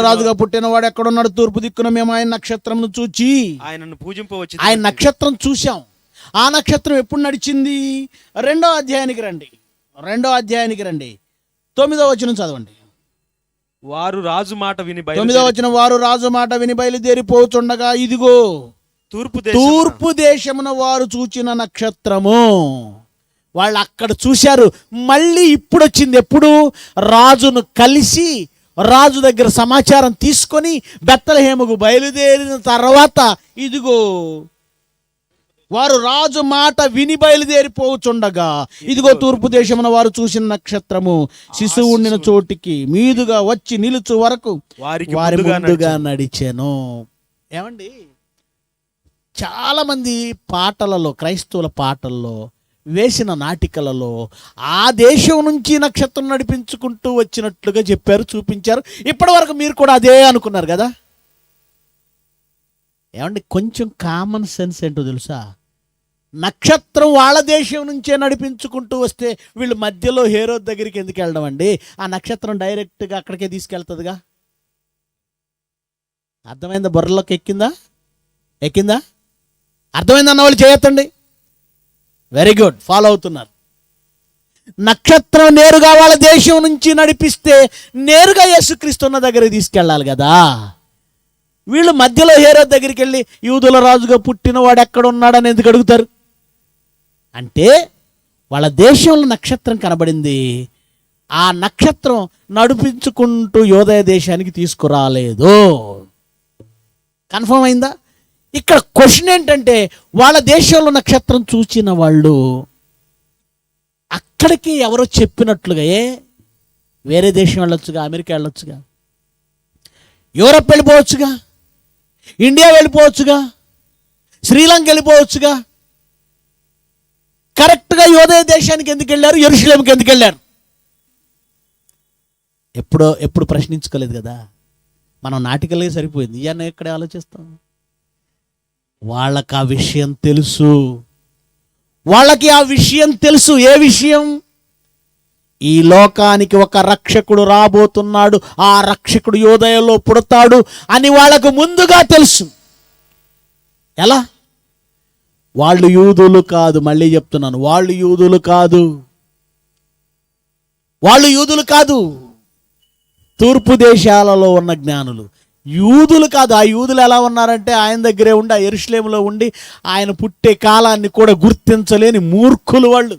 రాజుగా పుట్టినవాడు ఎక్కడున్నాడు? తూర్పు దిక్కున మేము ఆయన నక్షత్రంను చూచి ఆయనను పూజింపవచ్చు. ఆయన నక్షత్రం చూశాం. ఆ నక్షత్రం ఎప్పుడు నడిచింది? 2వ అధ్యాయానికి రండి. 9వ వచనం చదవండి. వారు రాజు మాట విని 9వ వచనం. వారు రాజు మాట విని బయలుదేరిపోతుండగా ఇదిగో తూర్పు దేశమున వారు చూచిన నక్షత్రము. వాళ్ళు అక్కడ చూశారు. మళ్ళీ ఇప్పుడు వచ్చింది. ఎప్పుడు? రాజును కలిసి రాజు దగ్గర సమాచారం తీసుకొని బెత్లెహేముకు బయలుదేరిన తర్వాత ఇదిగో వారు రాజు మాట విని బయలుదేరిపోచుండగా ఇదిగో తూర్పు దేశమున వారు చూసిన నక్షత్రము శిశువు ఉండిన చోటికి మీదుగా వచ్చి నిలుచు వరకు వారి ముందుగా నడిచెను. ఏమండి, చాలా మంది పాటలలో, క్రైస్తవుల పాటల్లో, వేసిన నాటికలలో ఆ దేశం నుంచి నక్షత్రం నడిపించుకుంటూ వచ్చినట్లుగా చెప్పారు, చూపించారు. ఇప్పటి వరకు మీరు కూడా అదే అనుకున్నారు కదా. ఏమండి, కొంచెం కామన్ సెన్స్ ఏంటో తెలుసా? నక్షత్రం వాళ్ళ దేశం నుంచే నడిపించుకుంటూ వస్తే వీళ్ళు మధ్యలో హేరోద్ దగ్గరికి ఎందుకు వెళ్ళడం అండి? ఆ నక్షత్రం డైరెక్ట్గా అక్కడికే తీసుకెళ్తుందిగా. అర్థమైందా? బుర్రలోకి ఎక్కిందా? అర్థమైందన్న వాళ్ళు చేయొద్దండి. వెరీ గుడ్, ఫాలో అవుతున్నారు. నక్షత్రం నేరుగా వాళ్ళ దేశం నుంచి నడిపిస్తే నేరుగా యేసుక్రీస్తు ఉన్న దగ్గరికి తీసుకెళ్ళాలి కదా. వీళ్ళు మధ్యలో హేరోద్ దగ్గరికి వెళ్ళి యూదుల రాజుగా పుట్టిన వాడు ఎక్కడ ఉన్నాడని ఎందుకు అడుగుతారు? అంటే వాళ్ళ దేశంలో నక్షత్రం కనబడింది. ఆ నక్షత్రం నడిపించుకుంటూ యోదయ దేశానికి తీసుకురాలేదు. కన్ఫర్మ్ అయిందా? ఇక్కడ క్వశ్చన్ ఏంటంటే, వాళ్ళ దేశంలో నక్షత్రం చూచిన వాళ్ళు అక్కడికి ఎవరో చెప్పినట్లుగా వేరే దేశం వెళ్ళొచ్చుగా, అమెరికా వెళ్ళొచ్చుగా, యూరప్ వెళ్ళిపోవచ్చుగా, ఇండియా వెళ్ళిపోవచ్చుగా, శ్రీలంక వెళ్ళిపోవచ్చుగా. కరెక్ట్గా యోదయ దేశానికి ఎందుకు వెళ్ళారు? యెరూషలేముకి ఎందుకు వెళ్ళారు? ఎప్పుడు ప్రశ్నించుకోలేదు కదా. మనం నాటికలే సరిపోయింది. ఇవన్నీ ఎక్కడే ఆలోచిస్తాం. వాళ్ళకి ఆ విషయం తెలుసు. ఏ విషయం? ఈ లోకానికి ఒక రక్షకుడు రాబోతున్నాడు, ఆ రక్షకుడు యోదయలో పుడతాడు అని వాళ్ళకు ముందుగా తెలుసు. ఎలా? వాళ్ళు యూదులు కాదు, మళ్ళీ చెప్తున్నాను, వాళ్ళు యూదులు కాదు, వాళ్ళు యూదులు కాదు, తూర్పు దేశాలలో ఉన్న జ్ఞానులు. యూదులు కాదు. ఆ యూదులు ఎలా ఉన్నారంటే ఆయన దగ్గరే ఉండి, ఆ యెరూషలేములో ఉండి ఆయన పుట్టే కాలాన్ని కూడా గుర్తించలేని మూర్ఖులు వాళ్ళు.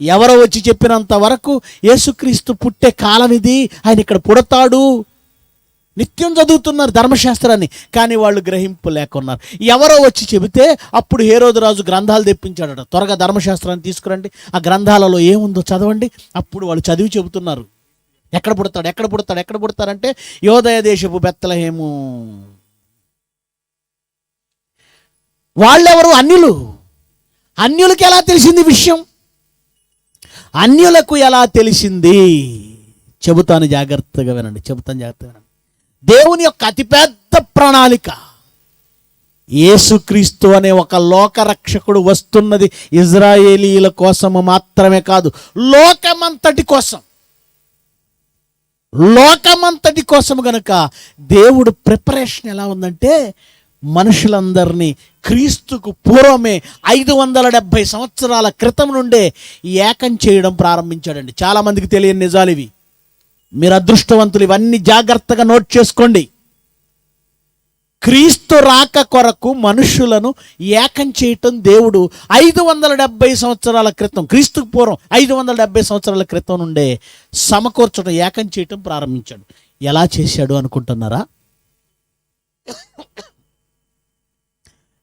ఎవరో వచ్చి చెప్పినంత వరకు యేసుక్రీస్తు పుట్టే కాలం ఇది, ఆయన ఇక్కడ పుడతాడు, నిత్యం చదువుతున్నారు ధర్మశాస్త్రాన్ని, కానీ వాళ్ళు గ్రహింపు లేకున్నారు. ఎవరో వచ్చి చెబితే అప్పుడు హేరోదు రాజు గ్రంథాలు తెప్పించాడట, త్వరగా ధర్మశాస్త్రాన్ని తీసుకురండి, ఆ గ్రంథాలలో ఏముందో చదవండి. అప్పుడు వాళ్ళు చదివి చెబుతున్నారు, ఎక్కడ పుడతాడు, ఎక్కడ పుడతాడు, ఎక్కడ పుడతారంటే యోదయ దేశపు బెత్లెహేము. వాళ్ళెవరు? అన్యులు. అన్యులకి ఎలా తెలిసింది విషయం? అన్యులకు ఎలా తెలిసింది? చెబుతాను, జాగ్రత్తగా వినండి, చెబుతాను, జాగ్రత్తగా వినండి. దేవుని యొక్క అతిపెద్ద ప్రణాళిక, యేసుక్రీస్తు అనే ఒక లోకరక్షకుడు వస్తున్నది ఇజ్రాయేలీల కోసము మాత్రమే కాదు, లోకమంతటి కోసం. లోకమంతటి కోసం గనుక దేవుడు ప్రిపరేషన్ ఎలా ఉందంటే, మనుషులందరినీ క్రీస్తుకు పూర్వమే 570 సంవత్సరాల క్రితం నుండే ఏకం చేయడం ప్రారంభించాడండి. చాలామందికి తెలియని నిజాలు ఇవి. మీరు అదృష్టవంతులు, ఇవన్నీ జాగ్రత్తగా నోట్ చేసుకోండి. క్రీస్తు రాక కొరకు మనుషులను ఏకం చేయటం దేవుడు 570 సంవత్సరాల క్రితం, క్రీస్తుకు పూర్వం 570 సంవత్సరాల క్రితం నుండే సమకూర్చడం, ఏకం చేయటం ప్రారంభించాడు. ఎలా చేశాడు అనుకుంటున్నారా?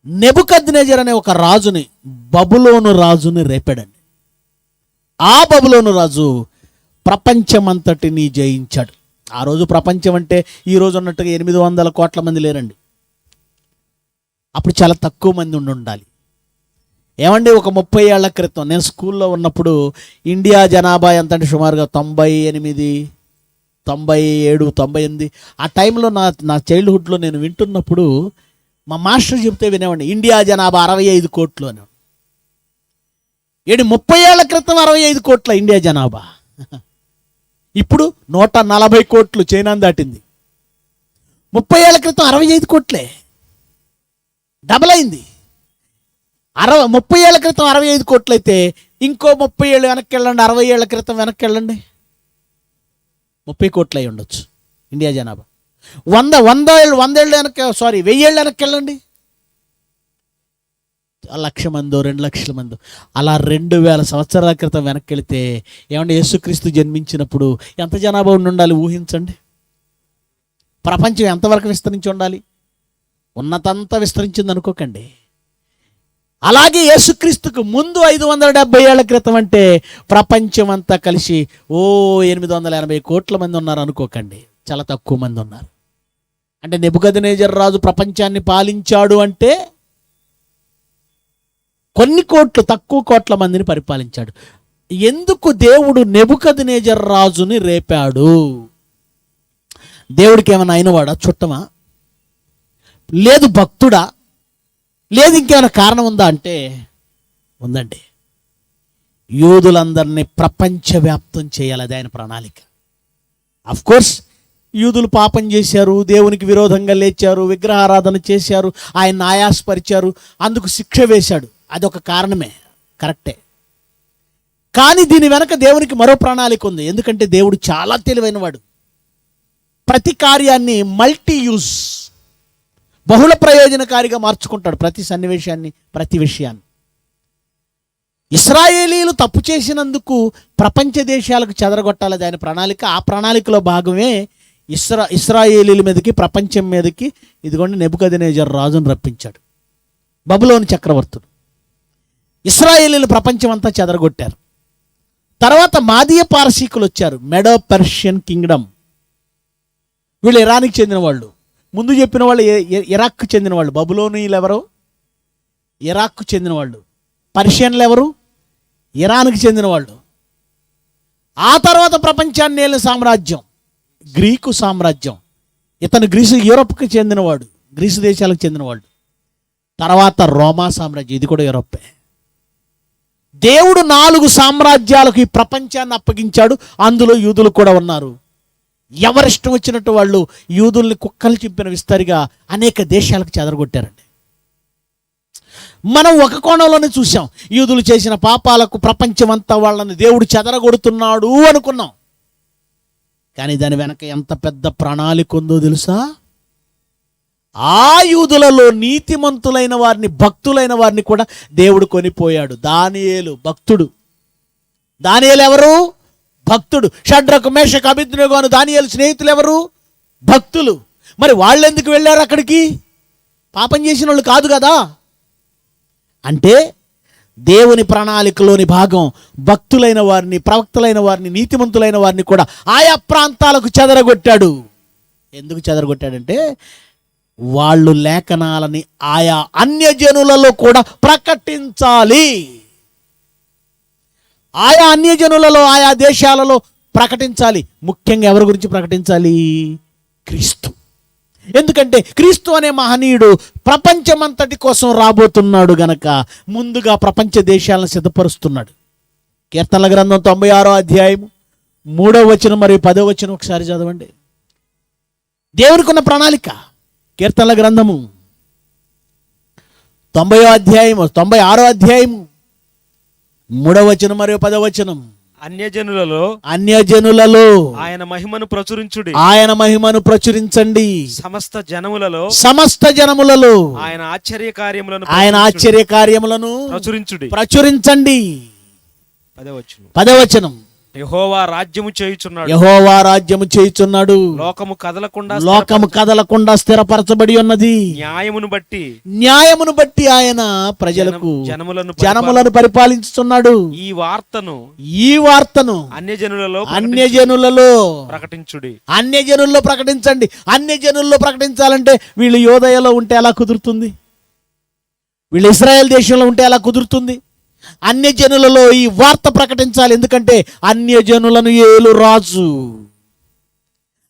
నెబుకద్నెజర్ అనే ఒక రాజుని, బబులోను రాజుని రేపాడండి. ఆ బబులోను రాజు ప్రపంచమంతటిని జయించాడు. ఆ రోజు ప్రపంచం అంటే ఈ రోజు ఉన్నట్టుగా 800 కోట్ల మంది లేరండి. అప్పుడు చాలా తక్కువ మంది ఉండాలి. ఏమండి, ఒక 30 ఏళ్ల క్రితం నేను స్కూల్లో ఉన్నప్పుడు ఇండియా జనాభా ఎంత అంటే సుమారుగా 98, 97, 98. ఆ టైంలో నా చైల్డ్హుడ్లో నేను వింటున్నప్పుడు మా మాస్టర్ చెప్తే వినేవాడిని, ఇండియా జనాభా 65 కోట్లు అని. 30 ఏళ్ల క్రితం 65 కోట్ల ఇండియా జనాభా. ఇప్పుడు 140 కోట్లు చైనా దాటింది. 30 ఏళ్ల క్రితం 65 కోట్లే, డబల్ అయింది. 30 ఏళ్ల క్రితం 65 కోట్లు అయితే ఇంకో 30 ఏళ్ళు వెనక్కి వెళ్ళండి, 60 ఏళ్ల క్రితం వెనక్కి వెళ్ళండి, 30 కోట్లు అయి ఉండొచ్చు ఇండియా జనాభా. 100 ఏళ్ళు వెనక్కి, 1000 ఏళ్ళు వెనక్కి వెళ్ళండి, 1,00,000 మందో 2 లక్షల మందో. అలా 2000 సంవత్సరాల క్రితం వెనక్కి వెళితే ఏమంటే యేసుక్రీస్తు జన్మించినప్పుడు ఎంత జనాభా ఉండాలి ఊహించండి. ప్రపంచం ఎంతవరకు విస్తరించి ఉండాలి? ఉన్నతంతా విస్తరించింది అనుకోకండి. అలాగే యేసుక్రీస్తుకు ముందు 570 ఏళ్ల క్రితం అంటే ప్రపంచం అంతా కలిసి 880 కోట్ల మంది ఉన్నారు అనుకోకండి, చాలా తక్కువ మంది ఉన్నారు. అంటే నెబుకద్నెజర్ రాజు ప్రపంచాన్ని పాలించాడు అంటే కొన్ని కోట్లు, తక్కువ కోట్ల మందిని పరిపాలించాడు. ఎందుకు దేవుడు నెబుకద్నెజర్ రాజుని రేపాడు? దేవుడికి ఏమైనా అయినవాడా? చుట్టమా? లేదు భక్తుడా? లేదు ఇంకేమైనా కారణం ఉందా అంటే ఉందండి. యూదులందరినీ ప్రపంచవ్యాప్తం చేయాలి, అది ఆయన ప్రణాళిక. అఫ్కోర్స్ యూదులు పాపం చేశారు, దేవునికి విరోధంగా లేచారు, విగ్రహారాధన చేశారు, ఆయన ఆయాసపరిచారు, అందుకు శిక్ష వేశాడు, అదొక కారణమే, కరెక్టే. కానీ దీని వెనక దేవునికి మరో ప్రణాళిక ఉంది. ఎందుకంటే దేవుడు చాలా తెలివైనవాడు. ప్రతి కార్యాన్ని మల్టీ యూజ్, బహుళ ప్రయోజనకారిగా మార్చుకుంటాడు ప్రతి సన్నివేశాన్ని, ప్రతి విషయాన్ని. ఇశ్రాయేలీలు తప్పు చేసినందుకు ప్రపంచ దేశాలకు చెదరగొట్టాలి ఆయన ప్రణాళిక. ఆ ప్రణాళికలో భాగమే ఇశ్రాయేలీల మీదకి, ప్రపంచం మీదకి ఇదిగోండి నెబుకద్నెజర్ రాజును రప్పించాడు. బబులోను చక్రవర్తుడు ఇశ్రాయేలీలు ప్రపంచం అంతా చెదరగొట్టారు. తర్వాత మాదీయ పారసీకులు వచ్చారు, మెడో పర్షియన్ కింగ్డమ్. వీళ్ళు ఇరాన్కి చెందిన వాళ్ళు. ముందు చెప్పిన వాళ్ళు ఇరాక్కు చెందిన వాళ్ళు. బబులోనీయులు ఎవరు? ఇరాక్కు చెందిన వాళ్ళు. పర్షియన్లు ఎవరు? ఇరాన్కి చెందిన వాళ్ళు. ఆ తర్వాత ప్రపంచాన్ని ఏలిన సామ్రాజ్యం గ్రీకు సామ్రాజ్యం. ఇతను యూరోప్కి చెందినవాడు, గ్రీసు దేశాలకు చెందినవాడు. తర్వాత రోమా సామ్రాజ్యం, ఇది కూడా యూరోపే. దేవుడు 4 సామ్రాజ్యాలకు ఈ ప్రపంచాన్ని అప్పగించాడు. అందులో యూదులు కూడా ఉన్నారు. ఎవరిష్టం వచ్చినట్టు వాళ్ళు యూదుల్ని కుక్కలు చింపిన విస్తరిగా అనేక దేశాలకు చెదరగొట్టారండి. మనం ఒక కోణంలోనే చూసాం, యూదులు చేసిన పాపాలకు ప్రపంచమంతా వాళ్ళని దేవుడు చెదరగొడుతున్నాడు అనుకున్నాం. కానీ దాని వెనక ఎంత పెద్ద ప్రణాళిక ఉందో తెలుసా? ఆ యూదులలో నీతిమంతులైన వారిని, భక్తులైన వారిని కూడా దేవుడు కొనిపోయాడు. దానియేలు భక్తుడు. దానియేలు ఎవరు? భక్తుడు. షడ్రకు మేషకు అబేద్నెగో అను దానియేలు స్నేహితులు ఎవరు? భక్తులు. మరి వాళ్ళు ఎందుకు వెళ్ళారు అక్కడికి? పాపం చేసిన వాళ్ళు కాదు కదా. అంటే దేవుని ప్రణాళికలోని భాగం భక్తులైన వారిని, ప్రవక్తలైన వారిని, నీతిమంతులైన వారిని కూడా ఆయా ప్రాంతాలకు చెదరగొట్టాడు. ఎందుకు చెదరగొట్టాడంటే వాళ్ళు లేఖనాలని ఆయా అన్యజనులలో కూడా ప్రకటించాలి. ఆయా అన్యజనులలో, ఆయా దేశాలలో ప్రకటించాలి. ముఖ్యంగా ఎవరి గురించి ప్రకటించాలి? క్రీస్తు. ఎందుకంటే క్రీస్తు అనే మహనీయుడు ప్రపంచమంతటి కోసం రాబోతున్నాడు గనక ముందుగా ప్రపంచ దేశాలను సిద్ధపరుస్తున్నాడు. కీర్తనల గ్రంథం 96వ అధ్యాయం 3వ వచనం మరియు 10వ వచనం ఒకసారి చదవండి. దేవునికి ఉన్న ప్రణాళిక. కీర్తనల గ్రంథము 96వ అధ్యాయం 3వ వచనం మరియు 10వ వచనం. అన్యజనులలో ఆయన మహిమను ప్రచురించుడి, ఆయన మహిమను ప్రచురించండి. సమస్త జనములలో ఆయన ఆశ్చర్య కార్యములను ప్రచురించండి. 10వ వచనం. యెహోవా రాజ్యము చేయుచున్నాడు. లోకము కదలకుండా స్థిరపరచబడి ఉన్నది. న్యాయమును బట్టి ఆయన ప్రజలకు జనములను పరిపాలించుతున్నాడు. ఈ వార్తను అన్యజనులలో ప్రకటించుడి. అన్యజనుల్లో ప్రకటించండి. అన్యజనుల్లో ప్రకటించాలంటే వీళ్ళు యోదయలో ఉంటే ఎలా కుదురుతుంది? వీళ్ళు ఇశ్రాయేల్ దేశంలో ఉంటే ఎలా కుదురుతుంది? అన్యజనులలో ఈ వార్త ప్రకటించాలి. ఎందుకంటే అన్యజనులను ఏలు రాజు.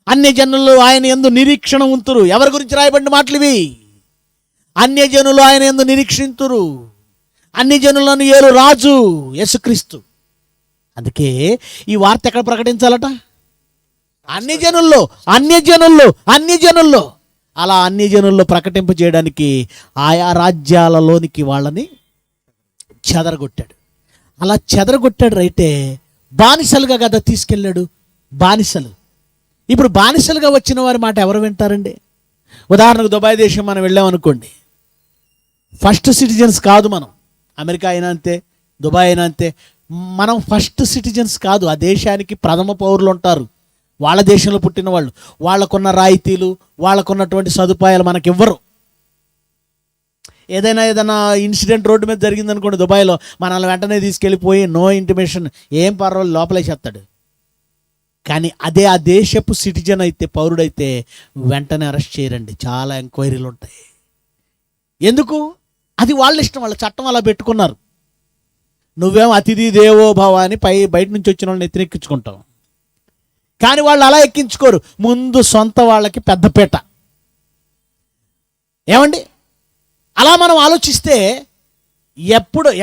అన్యజనులు ఆయన యందు నిరీక్షణ ఉంతురు. ఎవరి గురించి రాయబడిన మాటలు ఇవి? అన్యజనులు ఆయన యందు నిరీక్షింతురు. అన్యజనులను ఏలు రాజు యేసుక్రీస్తు. అందుకే ఈ వార్త ఎక్కడ ప్రకటించాలట? అన్యజనుల్లో. అలా అన్యజనుల్లో ప్రకటింప చేయడానికి ఆయా రాజ్యాలలోనికి వాళ్ళని చెదరగొట్టాడు. అలా చెదరగొట్టాడు. రైటే, బానిసలుగా కదా తీసుకెళ్ళాడు. బానిసలు. ఇప్పుడు బానిసలుగా వచ్చిన వారి మాట ఎవరు వింటారండి? ఉదాహరణకు దుబాయ్ దేశం మనం వెళ్ళామనుకోండి, ఫస్ట్ సిటిజన్స్ కాదు మనం. అమెరికా అయినా అంతే, దుబాయ్ అయినా అంతే. మనం ఫస్ట్ సిటిజన్స్ కాదు. ఆ దేశానికి ప్రథమ పౌరులు ఉంటారు. వాళ్ళ దేశంలో పుట్టిన వాళ్ళు. వాళ్ళకున్న రాయితీలు, వాళ్ళకున్నటువంటి సదుపాయాలు మనకివ్వరు. ఏదైనా ఇన్సిడెంట్ రోడ్డు మీద జరిగిందనుకోండి దుబాయ్లో, మనల్ని వెంటనే తీసుకెళ్ళిపోయి నో ఇంటిమేషన్, ఏం పర్వాలేదు లోపలేసేస్తాడు. కానీ అదే ఆ దేశపు సిటిజన్ అయితే, పౌరుడైతే వెంటనే అరెస్ట్ చేయరండి. చాలా ఎంక్వైరీలు ఉంటాయి. ఎందుకు? అది వాళ్ళ ఇష్టం. వాళ్ళ చట్టం అలా పెట్టుకున్నారు. నువ్వేమో అతిథి దేవో భవ అని బయట నుంచి వచ్చిన వాళ్ళని ఎత్తినెక్కించుకుంటావు. కానీ వాళ్ళు అలా ఎక్కించుకోరు. ముందు సొంత వాళ్ళకి పెద్దపేట. ఏమండి, అలా మనం ఆలోచిస్తే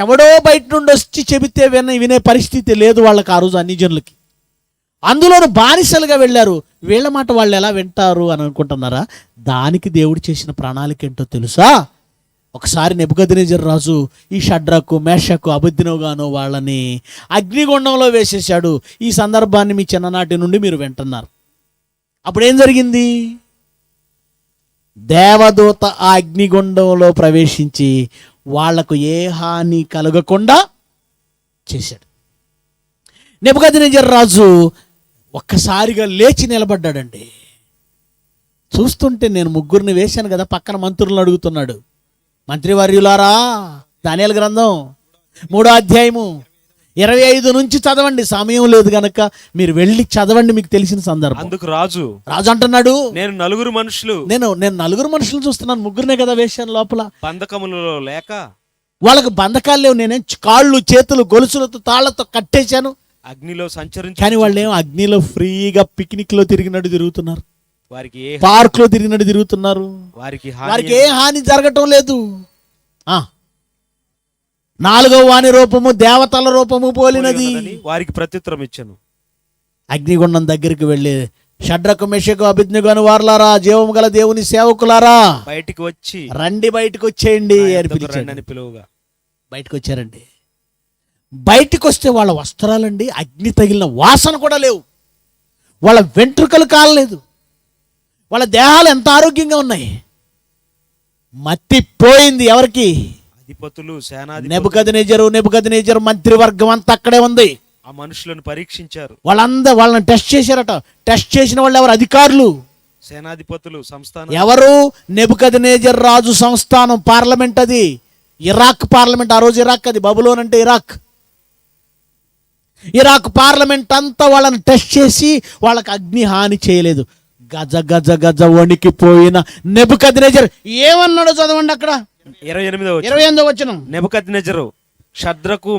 ఎవడో బయట నుండి వచ్చి చెబితే వినే పరిస్థితి లేదు వాళ్ళకి ఆ రోజు అన్ని జనులకి. అందులోనూ బానిసలుగా వెళ్ళారు. వీళ్ళ మాట వాళ్ళు ఎలా వింటారు అని అనుకుంటున్నారా? దానికి దేవుడు చేసిన ప్రణాళిక ఏంటో తెలుసా? ఒకసారి నెబుకద్నెజర్ రాజు ఈ షడ్రకు మేషకు అబేద్నెగోను వాళ్ళని అగ్నిగుండంలో వేసేశాడు. ఈ సందర్భాన్ని మీ చిన్ననాటి నుండి మీరు వింటున్నారు. అప్పుడేం జరిగింది? దేవదూత ఆ అగ్నిగుండంలో ప్రవేశించి వాళ్లకు ఏ హాని కలగకుండా చేశాడు. నెబుకద్నెజర్ రాజు ఒక్కసారిగా లేచి నిలబడ్డాడండి. చూస్తుంటే నేను ముగ్గురిని వేశాను కదా, పక్కన మంత్రులను అడుగుతున్నాడు. మంత్రివర్యులారా, దానియేలు గ్రంథం 3వ అధ్యాయము 25 నుంచి చదవండి. సమయం లేదు గనక మీరు వెళ్ళి చదవండి, మీకు తెలిసిన సందర్భం. అందుకు రాజు అంటున్నాడు, నేను నలుగురు మనుషులను చూస్తున్నాను. ముగ్గురునే కదా వేశాను లోపల. బంధకములలో లేక వాళ్ళకు బంధకాలు లేవు. నేనేం కాళ్ళు చేతులు గొలుసులతో తాళ్లతో కట్టేశాను. అగ్నిలో సంచరించి, కానీ వాళ్ళు ఏమో అగ్నిలో ఫ్రీగా పిక్నిక్ లో తిరిగినట్టు తిరుగుతున్నారు. వారికి పార్క్ లో తిరిగినట్టు తిరుగుతున్నారు. వారికి ఏ హాని జరగటం లేదు. నాలుగవ వాని రూపము దేవతల రూపము పోలినది. ఉన్నదని వారికి ప్రత్యుత్తరం ఇచ్చాను. అగ్నిగుండం దగ్గరికి వెళ్ళి షడ్రకు మెషకు అభిజ్ఞకు అని వారలారా, జీవము గల దేవుని సేవకులారా, బయటికి వచ్చి రండి, బయటకు వచ్చేయండి నా అని యొద్దకు రండి పిలిచాడు. అని పిలువగా బయటకు వచ్చారండి. బయటకు వస్తే వాళ్ళ వస్త్రాలండి అగ్ని తగిలిన వాసన కూడా లేవు, వాళ్ళ వెంట్రుకలు కాలలేదు, వాళ్ళ దేహాలు ఎంత ఆరోగ్యంగా ఉన్నాయి. మత్తిపోయింది ఎవరికి? అధిపతులు, సేనాధిపతులు నెబుకద్నెజరు మంత్రివర్గం అంతా అక్కడే ఉంది. ఆ మనుషులను పరీక్షించారు. వాళ్ళని టెస్ట్ చేశారట. టెస్ట్ చేసిన వాళ్ళు ఎవరు? అధికారులు. సేనాధిపతులు, సంస్థానం ఎవరు? నెబుకద్నెజర్ రాజు సంస్థానం, పార్లమెంట్. అది ఇరాక్ పార్లమెంట్. ఆ రోజు ఇరాక్, అది బబులోన్ అంటే ఇరాక్. ఇరాక్ పార్లమెంట్ అంతా వాళ్ళని టెస్ట్ చేసి వాళ్ళకి అగ్ని హాని చేయలేదు. గజ గజ గజ వణికిపోయిన నెబుకద్నెజర్ ఏమన్నాడో చదవండి అక్కడ. 28వ వచనం. నెబుకద్నెజరు షద్రకు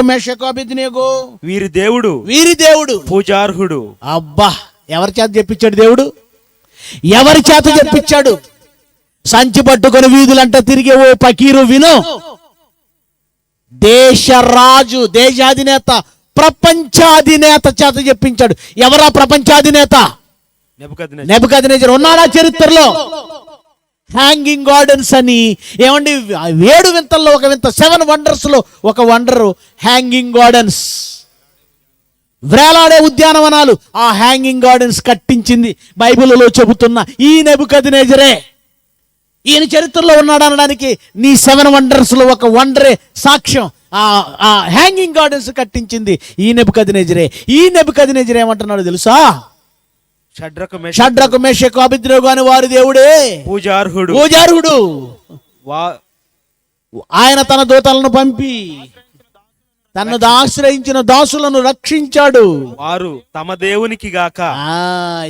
మెషకు అబేద్నెగో వీరి దేవుడు పూజార్హుడు. అబ్బా, ఎవరి చేత చెప్పించాడు దేవుడు? ఎవరి చేత చెప్పించాడు? సంచి పట్టుకొని వీధులంట తిరిగే ఓ పకీరు విను. దేశరాజు, దేశాధినేత, ప్రపంచాధినేత చేత చెప్పించాడు. ఎవరా ప్రపంచాధినేత? నెబుకద్నెజర్. ఉన్నాడా చరిత్రలో? హ్యాంగింగ్ గార్డెన్స్ అని, ఏమండి, 7 వింతల్లో ఒక వింత, 7 వండర్స్ లో ఒక వండర్ హ్యాంగింగ్ గార్డెన్స్, వ్రేలాడే ఉద్యానవనాలు. ఆ హ్యాంగింగ్ గార్డెన్స్ కట్టించింది బైబిల్లో చెబుతున్న ఈ నెబుకద్నెజరే. ఈయన చరిత్రలో ఉన్నాడు అనడానికి నీ 7 వండర్స్ లో ఒక వండరే సాక్ష్యం. ఆ హ్యాంగింగ్ గార్డెన్స్ కట్టించింది ఈ నెబుకద్నెజరే. ఈ నెబుకద్నెజర్ ఏమంటున్నాడు తెలుసా? షడ్రకు మెషకు అబేద్నెగో అని వారి దేవుడే పూజార్హుడు. ఆయన తన దూతలను పంపి తనను ఆశ్రయించిన దాసులను రక్షించాడు. వారు తమ దేవునికి గాక.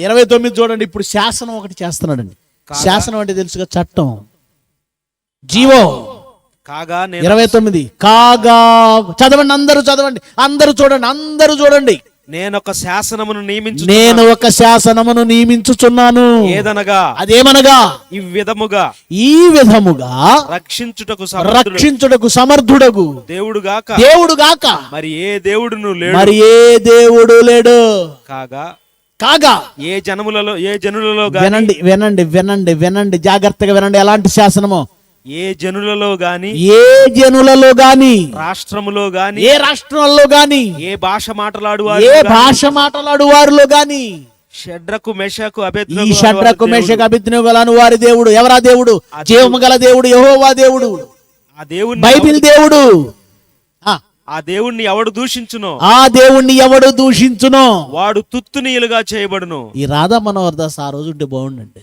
29 చూడండి. ఇప్పుడు శాసనం ఒకటి చేస్తున్నాడండి. శాసనం అంటే తెలుసుగా, చట్టం, జీవో. కాగా 29 కాగా చదవండి, అందరూ చదవండి, అందరూ చూడండి, అందరూ చూడండి. నేను ఒక శాసనమును నియమించుచున్నాను. ఏదనగా, అదేమనగా, ఈ విధముగా రక్షించుటకు సమర్థుడగు దేవుడు గాక మరి ఏ దేవుడు లేడు. కాగా ఏ జనులలో వినండి జాగ్రత్తగా వినండి. ఎలాంటి శాసనము? ఏ జనులలో గాని రాష్ట్రములో గాని ఏ రాష్ట్రాల్లో గాని ఏ భాష మాట్లాడు వారిలో గాని షడ్రకు మెషకు అబేద్నెగో అని వారి దేవుడు. ఎవరా దేవుడు? జీవము గల దేవుడు, యెహోవా దేవుడు, ఆ దేవుని బైబిల్ దేవుడు. ఆ దేవుణ్ణి ఎవడు దూషించునో వాడు తుత్తునీయులుగా చేయబడును. ఈ రాధా మనోహర్ దాస్ ఆ రోజు ఉంటే బాగుండండి.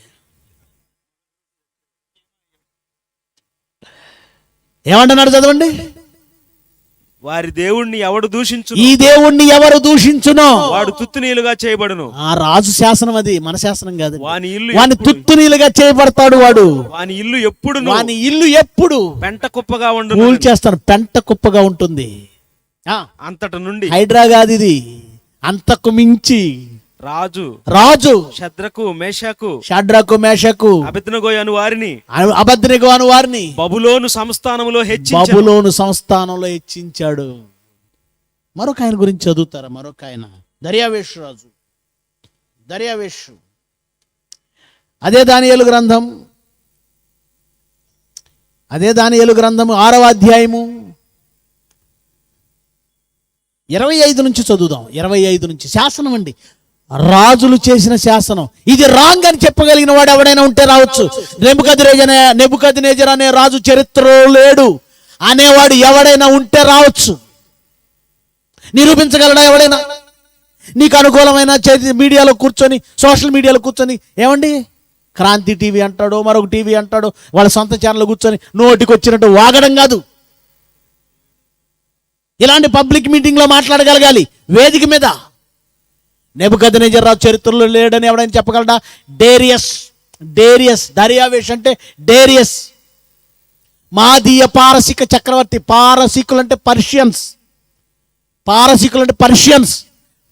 ఏమంటున్నాడు చదవండి. వారి దేవుణ్ణి ఎవడు దూషించును, ఈ దేవుణ్ణి ఎవరు దూషించునో వాడు తుత్తునీలుగా చేయబడును. ఆ రాజు శాసనం, అది మన శాసనం కాదు. వాని తుత్తునీలుగా చేయబడతాడు వాడు. వాని ఇల్లు ఎప్పుడు పెంట కుప్పగా ఉండు. చేస్తాడు, పెంట కుప్పగా ఉంటుంది. అంతట నుండి హైడ్రా కాదు ఇది, అంతకు మించి రాజు షద్రకు మెషకు అబేద్నెగో అను వారిని బబులోను సంస్థానంలో హెచ్చించాడు. మరొక ఆయన గురించి చదువుతారా? మరొక ఆయన దర్యావేషు రాజు. అదే దానియేలు గ్రంథము 6వ అధ్యాయము 25 నుంచి చదువుదాం. 25 నుంచి. శాసనం అండి, రాజులు చేసిన శాసనం. ఇది రాంగ్ అని చెప్పగలిగిన వాడు ఎవడైనా ఉంటే రావచ్చు. నెబుకద్నెజర్ అనే రాజు చరిత్రలో లేడు అనేవాడు ఎవడైనా ఉంటే రావచ్చు. నిరూపించగలడా ఎవడైనా? నీకు అనుకూలమైన మీడియాలో కూర్చొని, సోషల్ మీడియాలో కూర్చొని, ఏమండి క్రాంతి టీవీ అంటాడో మరొక టీవీ అంటాడో, వాళ్ళ సొంత ఛానల్ కూర్చొని నోటికి వచ్చినట్టు వాగడం కాదు. ఇలాంటి పబ్లిక్ మీటింగ్ లో మాట్లాడగలగాలి, వేదిక మీద. నెబుకద్నెజర్ రాజు చరిత్రలో లేడని ఎవడైనా చెప్పగలడా? దర్యావేష్ అంటే డేరియస్, మాదీయ పారసిక చక్రవర్తి. పారసీకులు అంటే పర్షియన్స్.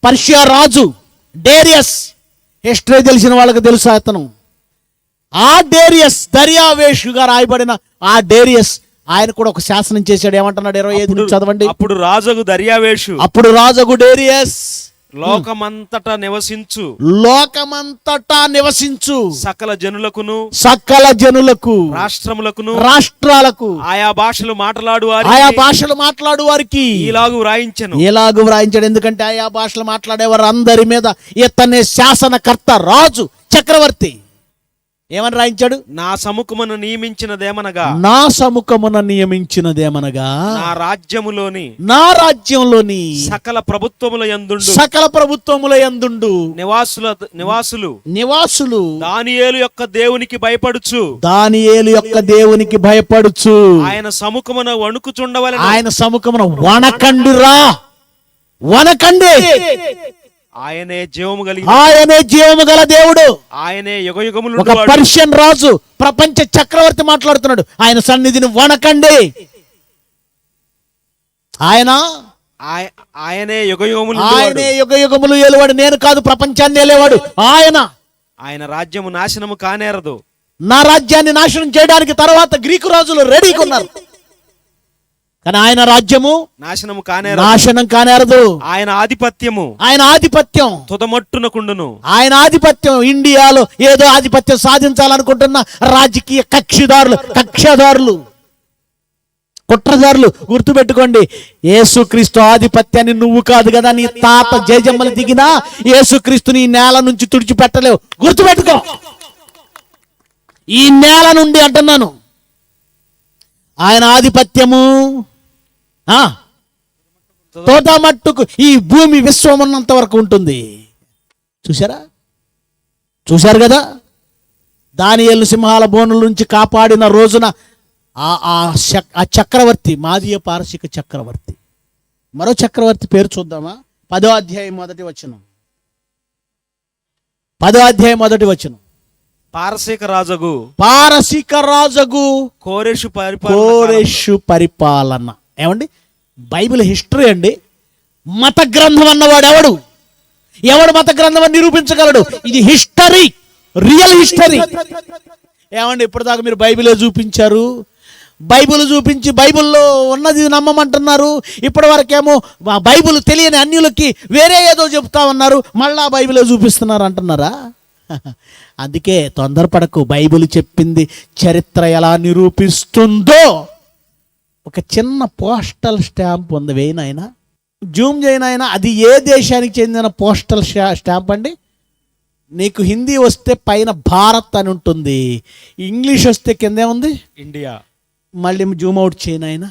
పర్షియా రాజు డేరియస్. హిస్టరీ తెలిసిన వాళ్ళకి తెలుసు అతను. ఆ డేరియస్, దర్యావేషుగా రాయబడిన ఆ డేరియస్ ఆయన కూడా ఒక శాసనం చేశాడు. ఏమంటున్నాడు? 25 నుంచి చదవండి. అప్పుడు రాజగు దర్యావేషు అప్పుడు రాజగు డేరియస్ లోకమంతటా నివసించు సకల జనులకు రాష్ట్రములకు ఆయా భాషలు మాట్లాడు వారికి ఇలాగు వ్రాయించెను. వ్రాయించాడు. ఎందుకంటే ఆయా భాషలు మాట్లాడేవారు అందరి మీద ఇతనే శాసనకర్త, రాజు, చక్రవర్తి. ఏమని రాయించాడు? నా సముఖమును నియమించినదేమనగా నా సకల రాజ్యములోని ప్రభుత్వముల యందుండు నివాసులు దానియేలు యొక్క దేవునికి భయపడుచు ఆయన సముఖమున వణకండి. ఆయనే జీవము గల దేవుడు. ఆయనే యుగయుగములు. ఒక పర్షియన్ రాజు, ప్రపంచ చక్రవర్తి మాట్లాడుతున్నాడు. ఆయన సన్నిధిని వణకండి. ఆయనే యుగయుగములు ఏలువాడు. నేను కాదు, ప్రపంచాన్ని ఏలేవాడు ఆయన. ఆయన రాజ్యము నాశనము కానేరదు. నా రాజ్యాన్ని నాశనం చేయడానికి తర్వాత గ్రీకు రాజులు రెడీగా ఉన్నారు, కానీ ఆయన రాజ్యము నాశనం కానేరదు. ఆయన ఆధిపత్యం తుదమట్టునకుండును. ఆయన ఆధిపత్యం ఇండియాలో ఏదో ఆధిపత్యం సాధించాలనుకుంటున్న రాజకీయ కక్షదారులు, కుట్రదారులు గుర్తుపెట్టుకోండి. యేసుక్రీస్తు ఆధిపత్యాన్ని నువ్వు కాదు కదా, నీ తాత జయజమ్మలు దిగినా యేసుక్రీస్తుని ఈ నేల నుంచి తుడిచిపెట్టలేవు. గుర్తుపెట్టుకో, ఈ నేల నుండి అంటున్నాను. ఆయన ఆధిపత్యము తోటమట్టుకు ఈ భూమి విశ్వం ఉన్నంత వరకు ఉంటుంది. చూశారు కదా, దానియేలు సింహాల బోనుల నుంచి కాపాడిన రోజున ఆ చక్రవర్తి, మాదీయ పారసీక చక్రవర్తి. మరో చక్రవర్తి పేరు చూద్దామా? 10వ అధ్యాయం మొదటి వచనం. పారసీక రాజగు కోరెషు పరిపాలన. ఏమండి, బైబిల్ హిస్టరీ అండి. మత గ్రంథం అన్నవాడు ఎవడు మత గ్రంథం అని నిరూపించగలడు? ఇది హిస్టరీ, రియల్ హిస్టరీ. ఏమండి, ఇప్పటిదాకా మీరు బైబిలే చూపించారు, బైబిల్ చూపించి బైబిల్లో ఉన్నది నమ్మమంటున్నారు. ఇప్పటి వరకేమో బైబిల్ తెలియని అన్యులకి వేరే ఏదో చెప్తా ఉన్నారు, మళ్ళా బైబిలే చూపిస్తున్నారు అంటున్నారా? అందుకే తొందరపడకు. బైబిల్ చెప్పింది చరిత్ర ఎలా నిరూపిస్తుందో ఒక చిన్న పోస్టల్ స్టాంప్ ఉంది. వేయినాయన, జూమ్ చేయనాయన. అది ఏ దేశానికి చెందిన పోస్టల్ స్టాంప్ అండి? నీకు హిందీ వస్తే పైన భారత్ అని ఉంటుంది, ఇంగ్లీష్ వస్తే కిందే ఉంది ఇండియా. మళ్ళీ జూమ్ అవుట్ చేయనాయన.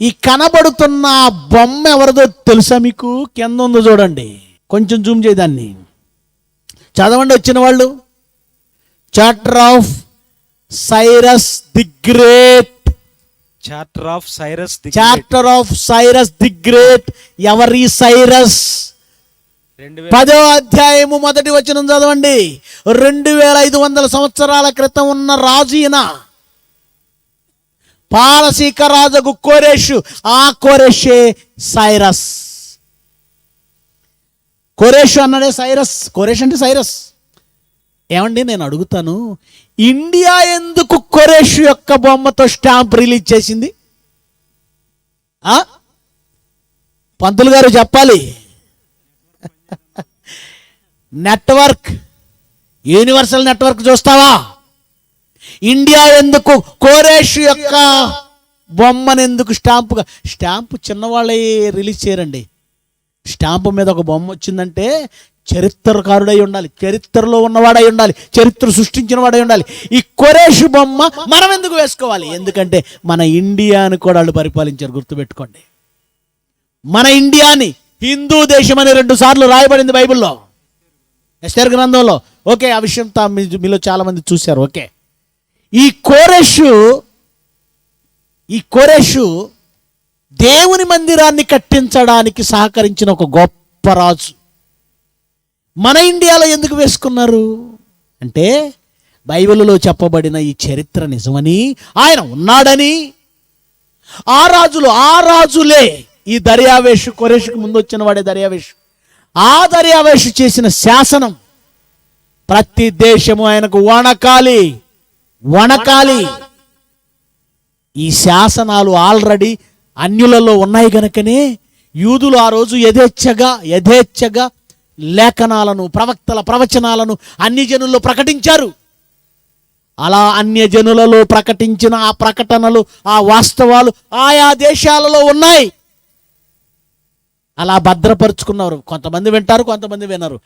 ఈ కనబడుతున్న బొమ్మ ఎవరిదో తెలుసా మీకు? కింద ఉందో చూడండి, కొంచెం జూమ్ చేయదాన్ని. చదవండి వచ్చిన వాళ్ళు. Charter of Cyrus the great. ఎవరి సైరస్? 10వ అధ్యాయము మొదటి వచనం చదవండి. 2500 సంవత్సరాల క్రితం ఉన్న రాజు ఈయన, పారసీక రాజుకు కోరెషు. ఆ కోరెషే సైరస్. కోరెషు అన్నాడే సైరస్. కోరెష్ అంటే సైరస్. ఏమండి, నేను అడుగుతాను, ఇండియా ఎందుకు కోరెషు యొక్క బొమ్మతో స్టాంప్ రిలీజ్ చేసింది? పంతులు గారు చెప్పాలి. నెట్వర్క్, యూనివర్సల్ నెట్వర్క్ చూస్తావా? ఇండియా ఎందుకు కోరెషు యొక్క బొమ్మను ఎందుకు స్టాంపు చిన్నవాళ్ళే రిలీజ్ చేయరండి. స్టాంపు మీద ఒక బొమ్మ వచ్చిందంటే చరిత్రకారుడై ఉండాలి, చరిత్రలో ఉన్నవాడై ఉండాలి, చరిత్ర సృష్టించిన వాడై ఉండాలి. ఈ కోరెషు బొమ్మ మనం ఎందుకు వేసుకోవాలి? ఎందుకంటే మన ఇండియాని కూడా వాళ్ళు పరిపాలించారు. గుర్తుపెట్టుకోండి, మన ఇండియాని హిందూ దేశం అని 2 సార్లు రాయబడింది బైబిల్లో, ఎస్తేర్ గ్రంథంలో. ఓకే, ఆ విషయం మీలో చాలా మంది చూశారు. ఓకే, ఈ కోరెషు దేవుని మందిరాన్ని కట్టించడానికి సహకరించిన ఒక గొప్ప రాజు. మన ఇండియాలో ఎందుకు వేసుకున్నారు అంటే, బైబిల్లో చెప్పబడిన ఈ చరిత్ర నిజమని, ఆయన ఉన్నాడని. ఆ రాజులే ఈ దర్యావేషు, కోరెషుకు ముందు వచ్చిన వాడే దర్యావేషు. ఆ దర్యావేషు చేసిన శాసనం ప్రతి దేశము ఆయనకు వణకాలి. ఈ శాసనాలు ఆల్రెడీ అన్యులలో ఉన్నాయి గనుకనే యూదులు ఆ రోజు యథేచ్ఛగా లేఖనాలను, ప్రవక్తల ప్రవచనాలను అన్ని జనుల్లో ప్రకటించారు. అలా అన్యజనులలో ప్రకటించిన ఆ ప్రకటనలు, ఆ వాస్తవాలు ఆయా దేశాలలో ఉన్నాయి. అలా భద్రపరుచుకున్నారు. కొంతమంది వింటారు, కొంతమంది వినరు.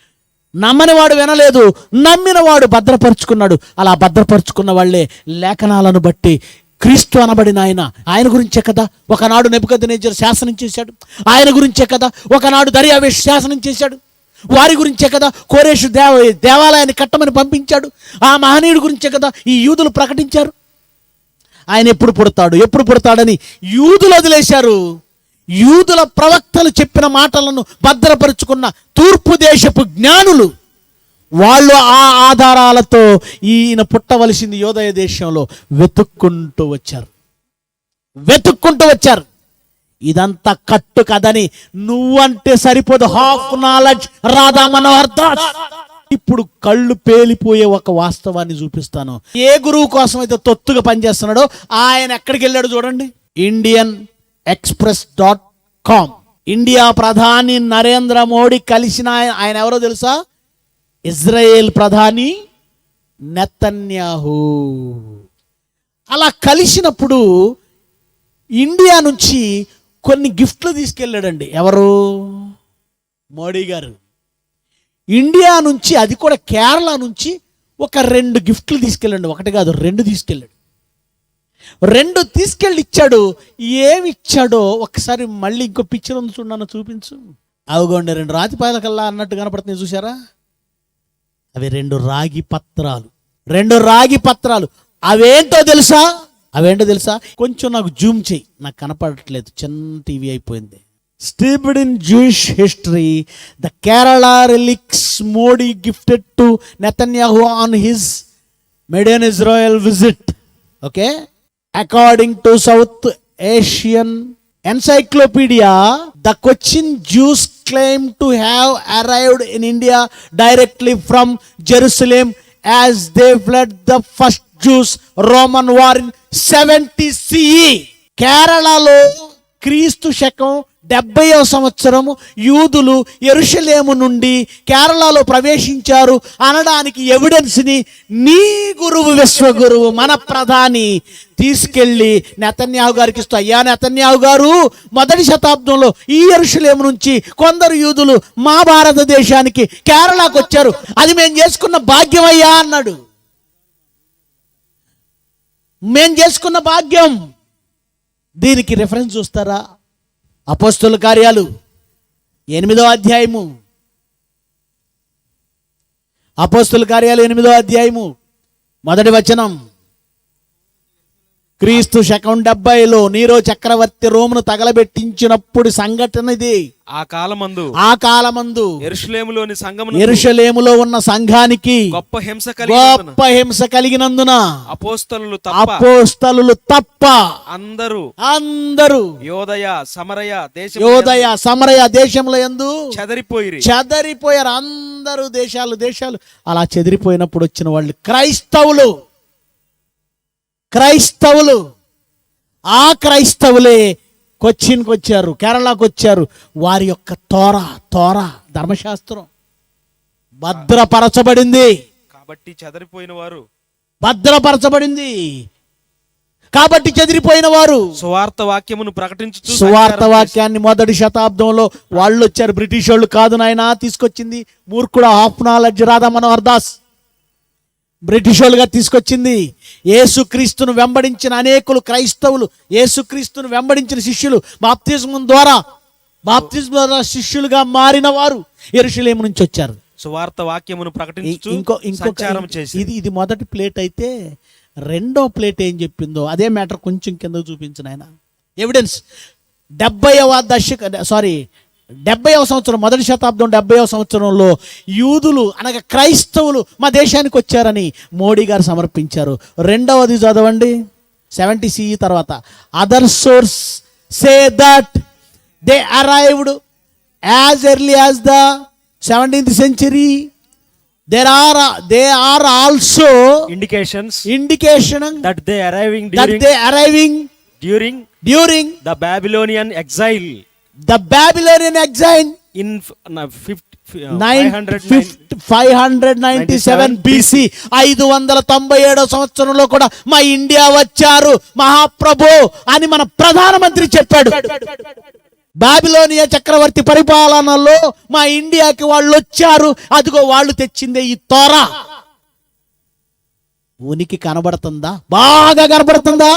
నమ్మని వాడు వినలేదు, నమ్మిన వాడు భద్రపరుచుకున్నాడు. అలా భద్రపరుచుకున్న వాళ్ళే లేఖనాలను బట్టి క్రీస్తు అనబడిన ఆయన గురించే కదా ఒకనాడు నెబుకద్నెజరు శాసనం చేశాడు. ఆయన గురించే కదా ఒకనాడు దర్యావేషు శాసనం చేశాడు. వారి గురించే కదా కోరేషు దేవాలయాన్ని కట్టమని పంపించాడు. ఆ మహనీయుడి గురించే కదా ఈ యూదులు ప్రకటించారు. ఆయన ఎప్పుడు పుడతాడని యూదులు వదిలేశారు. యూదుల ప్రవక్తలు చెప్పిన మాటలను భద్రపరుచుకున్న తూర్పు దేశపు జ్ఞానులు వాళ్ళు ఆ ఆధారాలతో ఈయన పుట్టవలసింది యోదయ దేశంలో వెతుక్కుంటూ వచ్చారు. ఇదంతా కట్టు కదని నువ్వంటే సరిపోదు. Half knowledge Radha Manohar Das. ఇప్పుడు కళ్ళు పేలిపోయే ఒక వాస్తవాన్ని చూపిస్తాను. ఏ గురువు కోసం అయితే తొత్తుగా పనిచేస్తున్నాడో ఆయన ఎక్కడికి వెళ్ళాడు చూడండి. indianexpress.com. ఇండియా ప్రధాని నరేంద్ర మోడీ కలిసిన ఆయన ఎవరో తెలుసా? ఇజ్రాయేల్ ప్రధాని నెతన్యాహు. అలా కలిసినప్పుడు ఇండియా నుంచి కొన్ని గిఫ్ట్లు తీసుకెళ్ళాడండి. ఎవరు? మోడీ గారు. ఇండియా నుంచి, అది కూడా కేరళ నుంచి ఒక 2 గిఫ్ట్లు తీసుకెళ్ళండి. ఒకటి కాదు, 2 తీసుకెళ్ళాడు. 2 తీసుకెళ్ళి ఇచ్చాడు. ఏమి ఇచ్చాడో ఒకసారి మళ్ళీ ఇంకో పిక్చర్ ఉంది చూడన్నా, చూపించు. అవుగోండి 2 రాతిపాయల కల్లా అన్నట్టు కనపడుతున్నాయి, చూసారా? అవి 2 రాగి పత్రాలు. అవేంటో తెలుసా? కొంచెం నాకు జూమ్ చేయి, నాకు కనపడట్లేదు, చిన్న టీవీ అయిపోయింది. Steeped in Jewish history, the Kerala relics Modi gifted to Netanyahu on his maiden Israel visit. Okay? According to South Asian Encyclopedia, the Cochin Jews claim to have arrived in India directly from Jerusalem as they fled the first Jews Roman war in 70 CE. కేరళలో క్రీస్తు శకం 70వ సంవత్సరము యూదులు యెరూషలేము నుండి కేరళలో ప్రవేశించారు అనడానికి ఎవిడెన్స్ని నీ గురువు, విశ్వగురువు, మన ప్రధాని తీసుకెళ్ళి నెతన్యాహు గారికి ఇస్తూ, అయ్యా నెతన్యాహు గారు, 1వ శతాబ్దంలో ఈ యెరూషలేము నుంచి కొందరు యూదులు మా భారతదేశానికి కేరళకు వచ్చారు. అది మేము చేసుకున్న భాగ్యం అయ్యా అన్నాడు. మేం చేసుకున్న భాగ్యం. దీనికి రిఫరెన్స్ చూస్తారా? అపోస్తలుల కార్యాలు 8వ అధ్యాయము. అపోస్తలుల కార్యాలు 8వ అధ్యాయము 1వ వచనం. క్రీస్తు శకం 70లో నీరో చక్రవర్తి రోమును తగలబెట్టించినప్పుడు సంఘటన ఇది. ఆ కాలమందు యెరూషలేములో ఉన్న సంఘానికి గొప్ప హింస కలిగినందున అపోస్తలులు తప్ప అందరూ యోదయ సమరయ దేశంలో యందు చెదరిపోయారు. అందరూ దేశాలు అలా చెదిరిపోయినప్పుడు వచ్చిన వాళ్ళు క్రైస్తవులు. ఆ క్రైస్తవులే కొచ్చిన్కి వచ్చారు, కేరళకు వచ్చారు. వారి యొక్క తోరా ధర్మశాస్త్రం భద్రపరచబడింది కాబట్టి చెదిరిపోయిన వారు సువార్త వాక్యాన్ని 1వ శతాబ్దంలో వాళ్ళు వచ్చారు. బ్రిటిష్ వాళ్ళు కాదు నాయన తీసుకొచ్చింది. మూర్ఖుడు half knowledge Radha Manohar Das British వాళ్ళుగా తీసుకొచ్చింది. యేసుక్రీస్తును వెంబడించిన అనేకులు క్రైస్తవులు, యేసుక్రీస్తును వెంబడించిన శిష్యులు, బాప్తిజం ద్వారా శిష్యులుగా మారిన వారు యెరూషలేము నుంచి వచ్చారు. సువార్త వాక్యమును ప్రకటించుచు ఇది మొదటి ప్లేట్ అయితే, 2వ ప్లేట్ ఏం చెప్పిందో అదే మ్యాటర్ కొంచెం కింద చూపించిన ఆయన ఎవిడెన్స్. 70వ సంవత్సరం, 1వ శతాబ్దం 70వ సంవత్సరంలో యూదులు అనగా క్రైస్తవులు మా దేశానికి వచ్చారని మోడీ గారు సమర్పించారు. 2వది చదవండి, 70 CE తర్వాత. Other source say that they arrived as early as the 17th century. There are also indication that they arriving during during the Babylonian exhale the Babylonian exhale in 597 BC 597 సంవత్సరంలో కూడా మా ఇండియా వచ్చారు మహాప్రభు అని మన ప్రధానమంత్రి చెప్పాడు. Babylonia చక్రవర్తి పరిపాలనలో మా ఇండియాకి వాళ్ళు వచ్చారు. అదిగో వాళ్ళు తెచ్చిందే ఈ తోరా. ఉనికి కనబడుతుందా? బాగా కనబడుతుందా?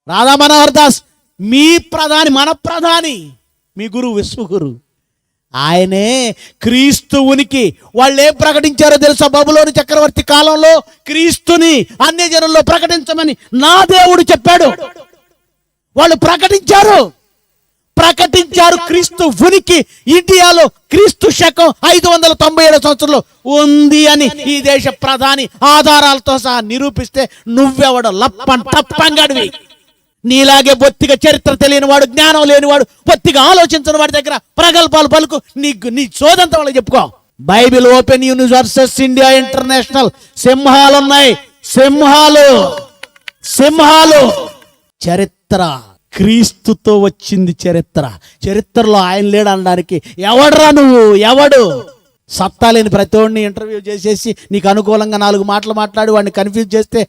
రాధా మనోహర్ దాస్ మీ ప్రధాని, మన ప్రధాని, మీ గురువు, విశ్వగురు, ఆయనే క్రీస్తు ఉనికి. వాళ్ళు ఏం ప్రకటించారో తెలుసా? బబులోని చక్రవర్తి కాలంలో క్రీస్తుని అన్య జనుల్లో ప్రకటించమని నా దేవుడు చెప్పాడు. వాళ్ళు ప్రకటించారు క్రీస్తు ఉనికి ఇండియాలో క్రీస్తు శకం 597 సంవత్సరంలో ఉంది అని ఈ దేశ ప్రధాని ఆధారాలతో సహా నిరూపిస్తే నువ్వెవడో టప్పంగడివి. నీలాగే బొత్తిగా చరిత్ర తెలియనివాడు, జ్ఞానం లేనివాడు, బొత్తిగా ఆలోచించిన వాడి దగ్గర ప్రగల్భాలు పలుకు. నీ సోదంతా వాళ్ళకి చెప్పుకో. Bible open universes India international సింహాలున్నాయి. సింహాలు. చరిత్ర క్రీస్తుతో వచ్చింది. చరిత్రలో ఆయన లేడు అనడానికి ఎవడరా నువ్వు? ఎవడు? సత్తా లేని ప్రతివాడిని ఇంటర్వ్యూ చేసేసి నీకు అనుకూలంగా 4 మాటలు మాట్లాడి వాడిని కన్ఫ్యూజ్ చేస్తే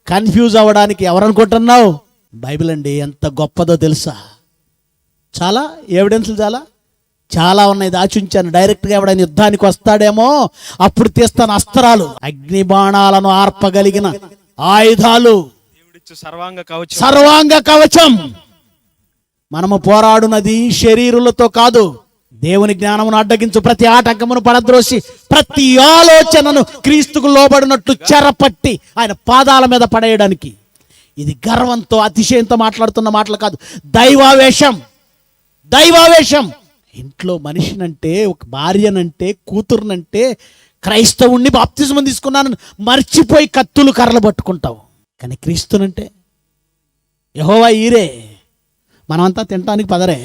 కన్ఫ్యూజ్ అవ్వడానికి ఎవరనుకుంటున్నావు? బైబిల్ అండి ఎంత గొప్పదో తెలుసా? చాలా ఎవిడెన్స్లు చాలా ఉన్నాయి, దాచుంచాను. డైరెక్ట్గా ఎవడైనా యుద్ధానికి వస్తాడేమో అప్పుడు తీస్తాను అస్త్రాలు, అగ్ని బాణాలను ఆర్పగలిగిన ఆయుధాలు, సర్వాంగ కవచం. మనము పోరాడునది శరీరులతో కాదు, దేవుని జ్ఞానమును అడ్డగించు ప్రతి ఆటంకమును పడద్రోసి ప్రతి ఆలోచనను క్రీస్తుకు లోబడినట్లు చెరపట్టి ఆయన పాదాల మీద పడేయడానికి. ఇది గర్వంతో అతిశయంతో మాట్లాడుతున్న మాటలు కాదు, దైవావేశం. ఇంట్లో మనిషినంటే, ఒక భార్యనంటే, కూతురునంటే, క్రైస్తవుణ్ణి బాప్తిజం తీసుకున్నాను మర్చిపోయి కత్తులు కర్రలు పట్టుకుంటావు. కానీ క్రీస్తునంటే యెహోవా ఈరే, మనమంతా తినటానికి పదరే.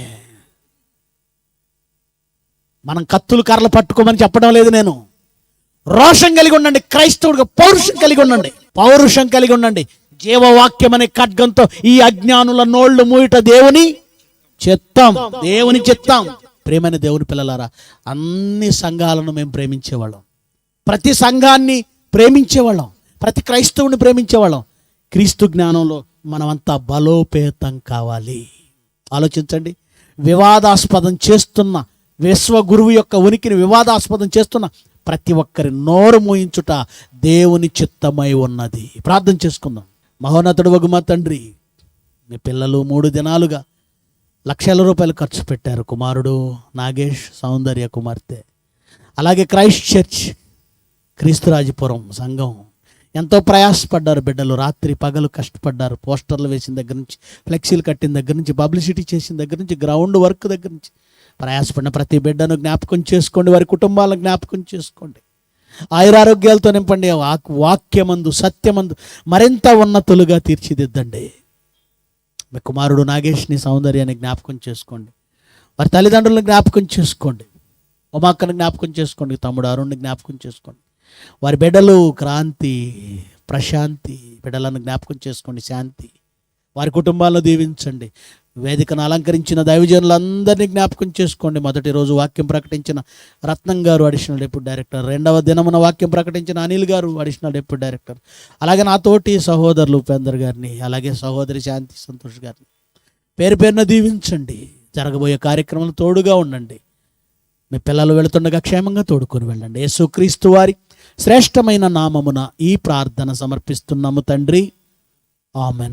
మనం కత్తులు కర్రలు పట్టుకోమని చెప్పడం లేదు నేను. రోషం కలిగి ఉండండి, క్రైస్తవుడిగా పౌరుషం కలిగి ఉండండి. జీవవాక్యం అనే ఖడ్గంతో ఈ అజ్ఞానుల నోళ్లు మూయట దేవుని చిత్తం. ప్రేమైన దేవుని పిల్లలారా, అన్ని సంఘాలను మేము ప్రేమించేవాళ్ళం, ప్రతి సంఘాన్ని ప్రేమించేవాళ్ళం, ప్రతి క్రైస్తవుని ప్రేమించేవాళ్ళం. క్రీస్తు జ్ఞానంలో మనమంతా బలోపేతం కావాలి. ఆలోచించండి, వివాదాస్పదం చేస్తున్న విశ్వగురువు యొక్క ఉనికిని వివాదాస్పదం చేస్తున్న ప్రతి ఒక్కరి నోరు మోయించుట దేవుని చిత్తమై ఉన్నది. ప్రార్థన చేసుకుందాం. మహోన్నతుడు వగు మా తండ్రి, మీ పిల్లలు 3 దినాలుగా లక్షల రూపాయలు ఖర్చు పెట్టారు. కుమారుడు నాగేష్, సౌందర్య కుమార్తె, అలాగే క్రైస్ట్ చర్చ్ క్రీస్తురాజపురం సంఘం ఎంతో ప్రయాసపడ్డారు. బిడ్డలు రాత్రి పగలు కష్టపడ్డారు. పోస్టర్లు వేసిన దగ్గర నుంచి, ఫ్లెక్సీలు కట్టిన దగ్గర నుంచి, పబ్లిసిటీ చేసిన దగ్గర నుంచి, గ్రౌండ్ వర్క్ దగ్గర నుంచి ప్రయాసపడిన ప్రతి బిడ్డను జ్ఞాపకం చేసుకోండి, వారి కుటుంబాలను జ్ఞాపకం చేసుకోండి. ఆయురారోగ్యాలతో నింపండి. వాక్యమందు, సత్యమందు మరింత ఉన్నతులుగా తీర్చిదిద్దండి. మీ కుమారుడు నాగేష్ని, సౌందర్యాన్ని జ్ఞాపకం చేసుకోండి. వారి తల్లిదండ్రులను జ్ఞాపకం చేసుకోండి. ఉమాక్కను జ్ఞాపకం చేసుకోండి. తమ్ముడు అరుణ్ని జ్ఞాపకం చేసుకోండి. వారి బిడ్డలు క్రాంతి, ప్రశాంతి బిడ్డలను జ్ఞాపకం చేసుకోండి. శాంతి, వారి కుటుంబాలను దీవించండి. వేదికను అలంకరించిన దైవజనులందరినీ జ్ఞాపకం చేసుకోండి. మొదటి రోజు వాక్యం ప్రకటించిన రత్నం గారు అడిషనల్ డిప్యూటీ డైరెక్టర్, 2వ దినమున వాక్యం ప్రకటించిన అనిల్ గారు అడిషనల్ డిప్యూటీ డైరెక్టర్, అలాగే నాతోటి సహోదరులు ఉపేందర్ గారిని, అలాగే సహోదరి శాంతి సంతోష్ గారిని పేరు పేరున దీవించండి. జరగబోయే కార్యక్రమాలు తోడుగా ఉండండి. మీ పిల్లలు వెళుతుండగా క్షేమంగా తోడుకొని వెళ్ళండి. యేసుక్రీస్తు వారి శ్రేష్టమైన నామమున ఈ ప్రార్థన సమర్పిస్తున్నాము తండ్రి, ఆమెన్.